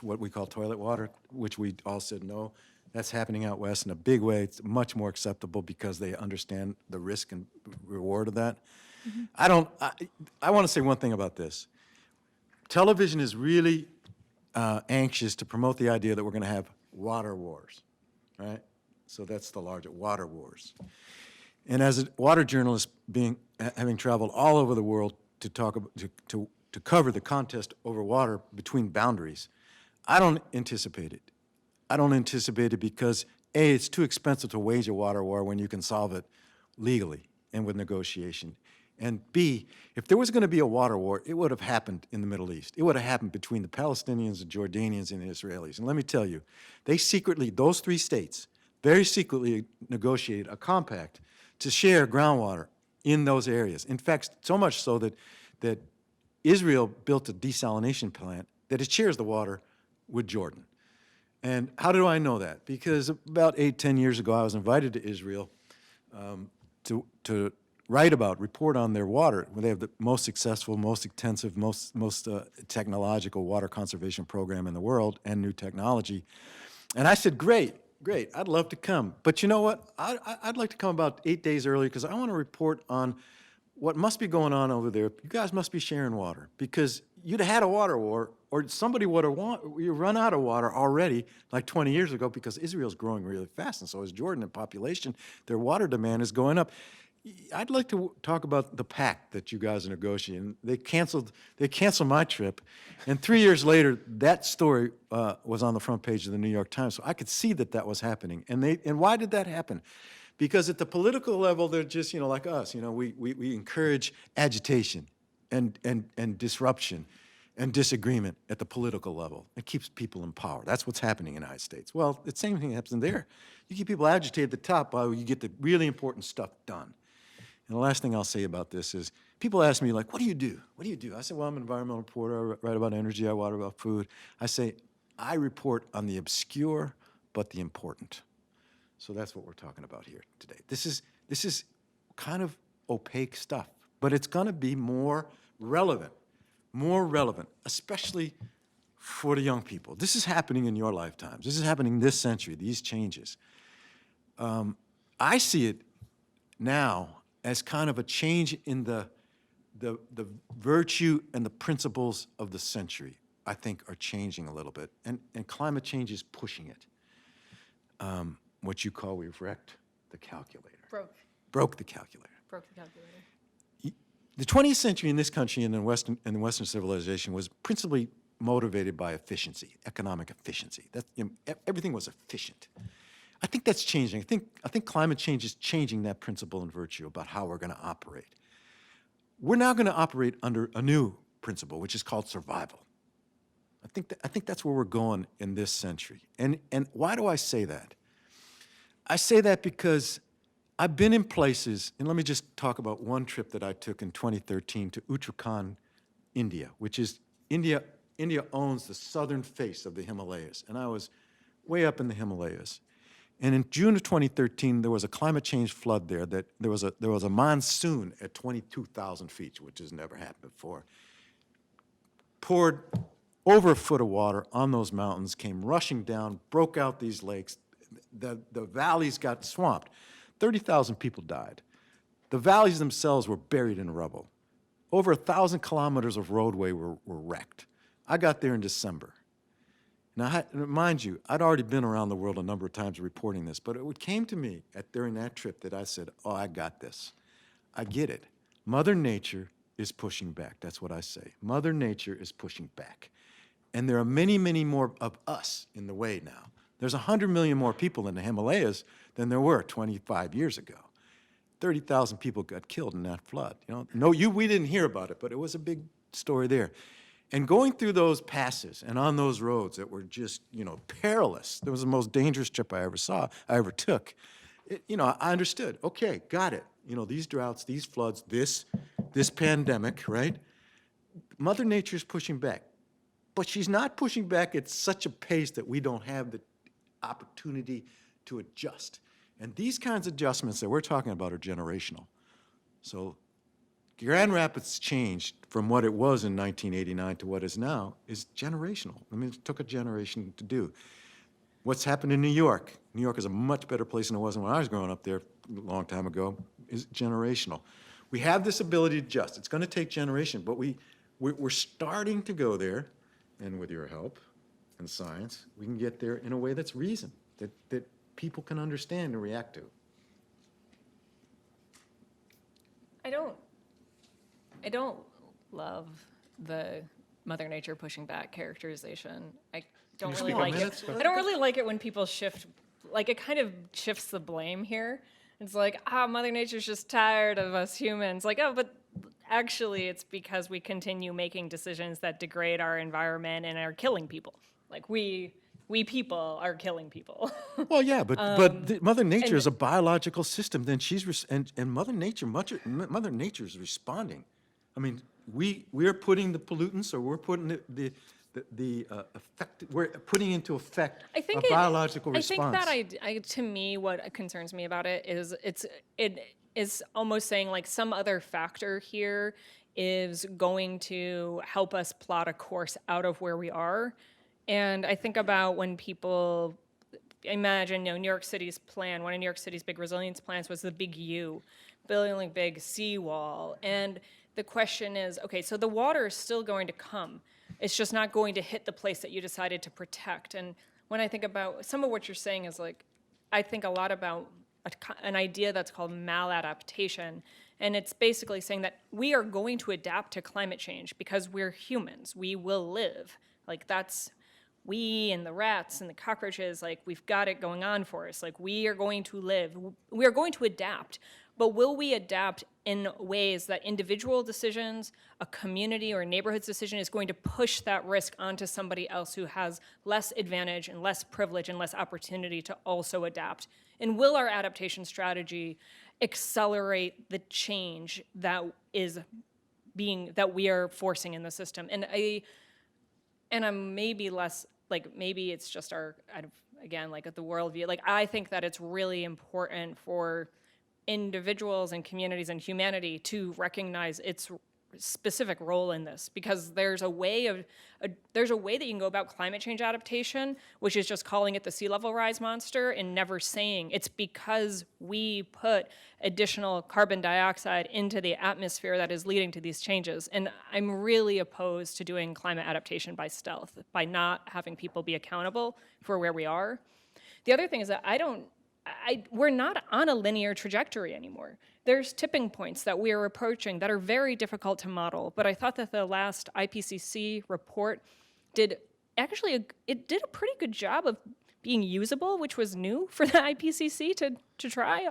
What we call toilet water, which we all said no. That's happening out west in a big way. It's much more acceptable because they understand the risk and reward of that. Mm-hmm. I want to say one thing about this. Television is really anxious to promote the idea that we're going to have water wars, right? So that's the larger water wars. And as a water journalist, having traveled all over the world to talk about, to cover the contest over water between boundaries, I don't anticipate it. I don't anticipate it because, A, it's too expensive to wage a water war when you can solve it legally and with negotiation. And B, if there was going to be a water war, it would have happened in the Middle East. It would have happened between the Palestinians, the Jordanians, and the Israelis. And let me tell you, those three states, very secretly negotiated a compact to share groundwater in those areas. In fact, so much so that Israel built a desalination plant that it shares the water with Jordan. And how do I know that? Because about 10 years ago, I was invited to Israel to report on their water. They have the most successful, most extensive, most technological water conservation program in the world and new technology. And I said, great, I'd love to come. But you know what? I'd like to come about 8 days early because I want to report on what must be going on over there. You guys must be sharing water because you'd have had a water war, or somebody would have run out of water already like 20 years ago because Israel's growing really fast, and so is Jordan in population. Their water demand is going up. I'd like to talk about the pact that you guys are negotiating. They canceled my trip, and 3 years later, that story was on the front page of the New York Times. So I could see that was happening. And why did that happen? Because at the political level, they're just like us. We encourage agitation and disruption and disagreement at the political level. It keeps people in power. That's what's happening in the United States. Well, the same thing happens there. You keep people agitated at the top while you get the really important stuff done. And the last thing I'll say about this is, people ask me, like, what do you do? What do you do? I say, well, I'm an environmental reporter. I write about energy. I write about food. I say, I report on the obscure but the important. So that's what we're talking about here today. This is kind of opaque stuff, but it's going to be more relevant, especially for the young people. This is happening in your lifetimes. This is happening this century, these changes. I see it now as kind of a change in the virtue and the principles of the century, I think, are changing a little bit. And climate change is pushing it. What you call, we've wrecked the calculator. Broke the calculator. The 20th century in this country and in Western civilization was principally motivated by efficiency, economic efficiency. Everything was efficient. I think that's changing. I think climate change is changing that principle and virtue about how we're going to operate. We're now going to operate under a new principle, which is called survival. I think that's where we're going in this century. And why do I say that? I say that because I've been in places, and let me just talk about one trip that I took in 2013 to Uttarakhand, India, which is India owns the southern face of the Himalayas, and I was way up in the Himalayas. And in June of 2013, there was a climate change flood there. That there was a monsoon at 22,000 feet, which has never happened before. Poured over a foot of water on those mountains, came rushing down, broke out these lakes. The valleys got swamped. 30,000 people died. The valleys themselves were buried in rubble. Over 1,000 kilometers of roadway were wrecked. I got there in December. Now, mind you, I'd already been around the world a number of times reporting this, but it came to me during that trip that I said, oh, I got this. I get it. Mother Nature is pushing back. That's what I say. Mother Nature is pushing back. And there are many, many more of us in the way now. There's 100 million more people in the Himalayas than there were 25 years ago. 30,000 people got killed in that flood. We didn't hear about it, but it was a big story there. And going through those passes and on those roads that were just, perilous. That was the most dangerous trip I ever took. I understood. Okay, got it. These droughts, these floods, this pandemic, right? Mother Nature's pushing back. But she's not pushing back at such a pace that we don't have the opportunity to adjust. And these kinds of adjustments that we're talking about are generational. So Grand Rapids' change from what it was in 1989 to what is now is generational. I mean, it took a generation to do. What's happened in New York? New York is a much better place than it was when I was growing up there a long time ago. Is generational. We have this ability to adjust. It's going to take generation, but we're starting to go there, and with your help and science, we can get there in a way that's reasoned, that people can understand and react to. I don't love the Mother Nature pushing back characterization. I don't really like it. I don't really like it when people shift, it kind of shifts the blame here. It's like, Mother Nature's just tired of us humans. But actually it's because we continue making decisions that degrade our environment and are killing people. We people are killing people. Well, yeah, but Mother Nature is a biological system. Then and Mother Nature is responding. I mean, we're putting the pollutants, or we're putting we're putting into effect a biological response. I think that to me, what concerns me about it is almost saying some other factor here is going to help us plot a course out of where we are. And I think about when people imagine, New York City's plan, one of New York City's big resilience plans was the big U, building big seawall. And the question is, okay, so the water is still going to come. It's just not going to hit the place that you decided to protect. And when I think about some of what you're saying is I think a lot about an idea that's called maladaptation. And it's basically saying that we are going to adapt to climate change because we're humans. We will live. That's we and the rats and the cockroaches, we've got it going on for us. We are going to live. We are going to adapt. But will we adapt in ways that individual decisions, a community or a neighborhood's decision is going to push that risk onto somebody else who has less advantage and less privilege and less opportunity to also adapt? And will our adaptation strategy accelerate the change that we are forcing in the system? And I'm maybe less, maybe it's just our, again, at the worldview. I think that it's really important for individuals and communities and humanity to recognize its specific role in this, because there's a way that you can go about climate change adaptation, which is just calling it the sea level rise monster and never saying it's because we put additional carbon dioxide into the atmosphere that is leading to these changes. And I'm really opposed to doing climate adaptation by stealth, by not having people be accountable for where we are. The other thing is that we're not on a linear trajectory anymore. There's tipping points that we are approaching that are very difficult to model, but I thought that the last IPCC report did it did a pretty good job of being usable, which was new for the IPCC to try.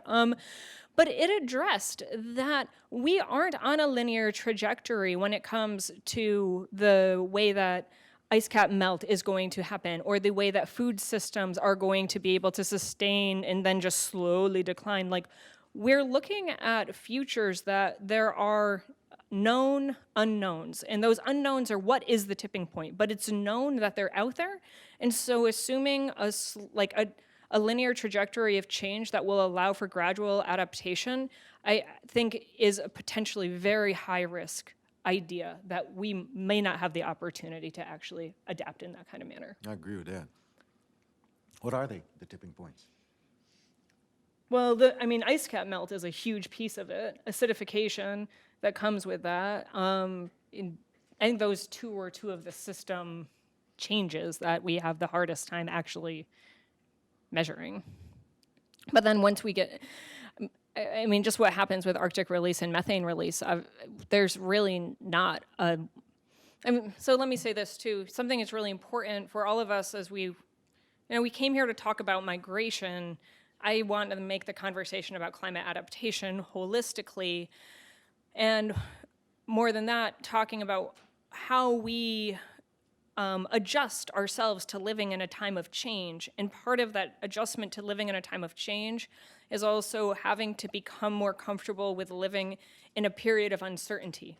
But it addressed that we aren't on a linear trajectory when it comes to the way that ice cap melt is going to happen, or the way that food systems are going to be able to sustain and then just slowly decline. Like, we're looking at futures that there are known unknowns, and those unknowns are what is the tipping point, but it's known that they're out there. And so assuming a linear trajectory of change that will allow for gradual adaptation, I think is a potentially very high risk idea that we may not have the opportunity to actually adapt in that kind of manner. I agree with that. What are they, the tipping points? Well, ice cap melt is a huge piece of it. Acidification that comes with that. I think those two are two of the system changes that we have the hardest time actually measuring. But then once we get, just what happens with Arctic release and methane release, there's really not a, so let me say this too, something that's really important for all of us as we came here to talk about migration. I want to make the conversation about climate adaptation holistically, and more than that, talking about how we adjust ourselves to living in a time of change. And part of that adjustment to living in a time of change is also having to become more comfortable with living in a period of uncertainty.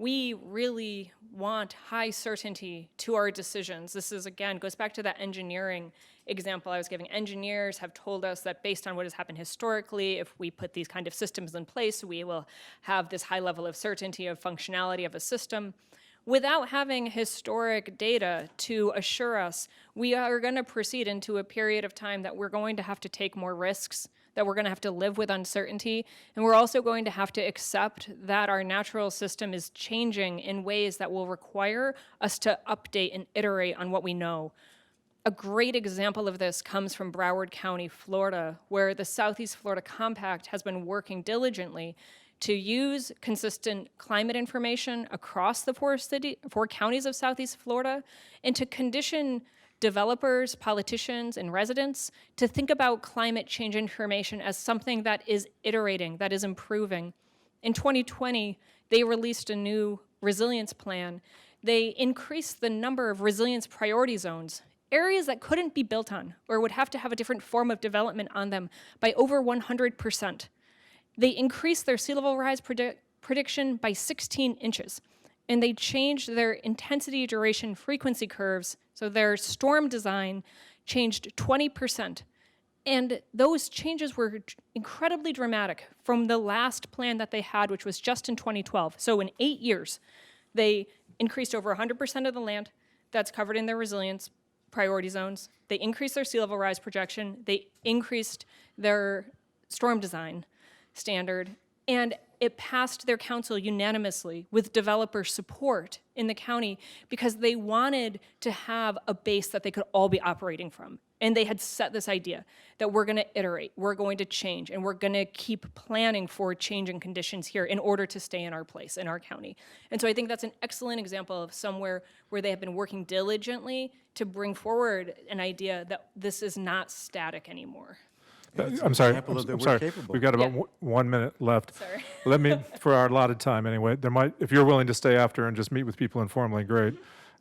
We really want high certainty to our decisions. This is, again, goes back to that engineering example I was giving. Engineers have told us that based on what has happened historically, if we put these kind of systems in place, we will have this high level of certainty of functionality of a system. Without having historic data to assure us, we are going to proceed into a period of time that we're going to have to take more risks, that we're going to have to live with uncertainty, and we're also going to have to accept that our natural system is changing in ways that will require us to update and iterate on what we know. A great example of this comes from Broward County, Florida, where the Southeast Florida Compact has been working diligently to use consistent climate information across the four counties of Southeast Florida, and to condition developers, politicians, and residents to think about climate change information as something that is iterating, that is improving. In 2020, they released a new resilience plan. They increased the number of resilience priority zones, areas that couldn't be built on or would have to have a different form of development on them, by over 100%. They increased their sea level rise prediction by 16 inches. And they changed their intensity, duration, frequency curves, so their storm design changed 20%. And those changes were incredibly dramatic from the last plan that they had, which was just in 2012. So in 8 years, they increased over 100% of the land that's covered in their resilience priority zones. They increased their sea level rise projection. They increased their storm design standard, and it passed their council unanimously with developer support in the county because they wanted to have a base that they could all be operating from. And they had set this idea that we're going to iterate, we're going to change, and we're going to keep planning for changing conditions here in order to stay in our place, in our county. And so I think that's an excellent example of somewhere where they have been working diligently to bring forward an idea that this is not static anymore. I'm sorry. example of that we're I'm sorry. capable. We've got about Yeah. 1 minute left. Sorry. Let me, for our allotted time anyway, if you're willing to stay after and just meet with people informally, great.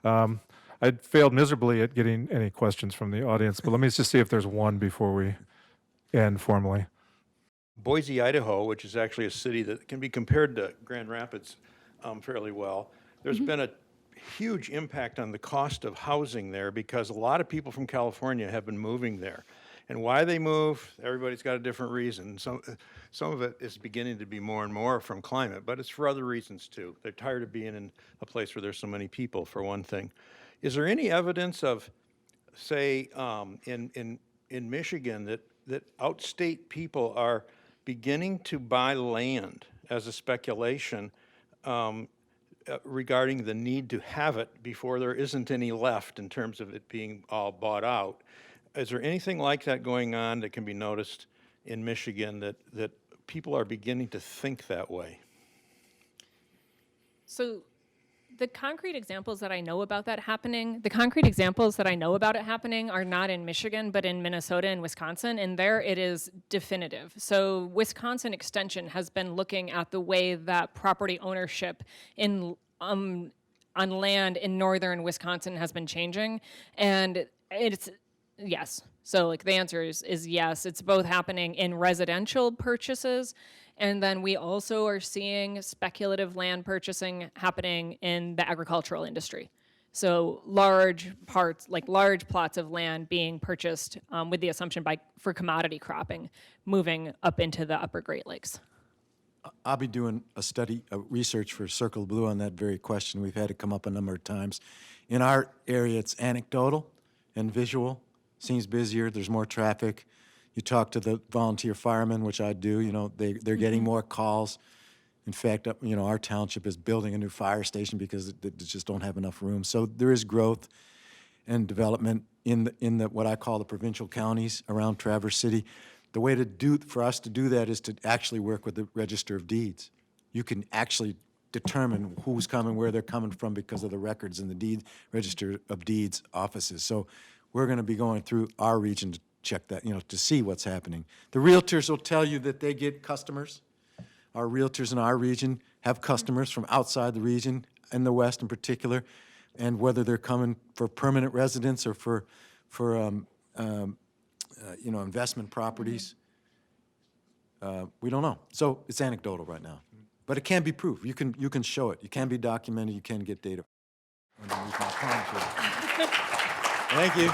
I failed miserably at getting any questions from the audience, but let me just see if there's one before we end formally. Boise, Idaho, which is actually a city that can be compared to Grand Rapids fairly well, there's been a huge impact on the cost of housing there because a lot of people from California have been moving there. And why they move, everybody's got a different reason. Some of it is beginning to be more and more from climate, but it's for other reasons too. They're tired of being in a place where there's so many people, for one thing. Is there any evidence of, say, in Michigan that outstate people are beginning to buy land as a speculation regarding the need to have it before there isn't any left in terms of it being all bought out? Is there anything like that going on that can be noticed in Michigan that people are beginning to think that way? So The concrete examples that I know about that happening, the concrete examples that I know about it happening are not in Michigan, but in Minnesota and Wisconsin, and there it is definitive. So Wisconsin Extension has been looking at the way that property ownership in on land in northern Wisconsin has been changing, and it's yes. So like the answer is yes. It's both happening in residential purchases, and then we also are seeing speculative land purchasing happening in the agricultural industry. So large plots of land being purchased with the assumption for commodity cropping, moving up into the upper Great Lakes. I'll be doing a research for Circle Blue on that very question. We've had it come up a number of times. In our area, it's anecdotal and visual. Seems busier, there's more traffic. You talk to the volunteer firemen, which I do, they're getting more calls. In fact, our township is building a new fire station because they just don't have enough room. So there is growth and development in the what I call the provincial counties around Traverse City. The way for us to do that is to actually work with the Register of Deeds. You can actually determine who's coming, where they're coming from because of the records in the Register of Deeds offices. So we're going to be going through our region to check that, to see what's happening. The realtors will tell you that they get customers. Our realtors in our region have customers from outside the region, in the West in particular, and whether they're coming for permanent residence or for investment properties, we don't know. So it's anecdotal right now, but it can be proved. You can show it. You can be documented. You can get data. Thank you.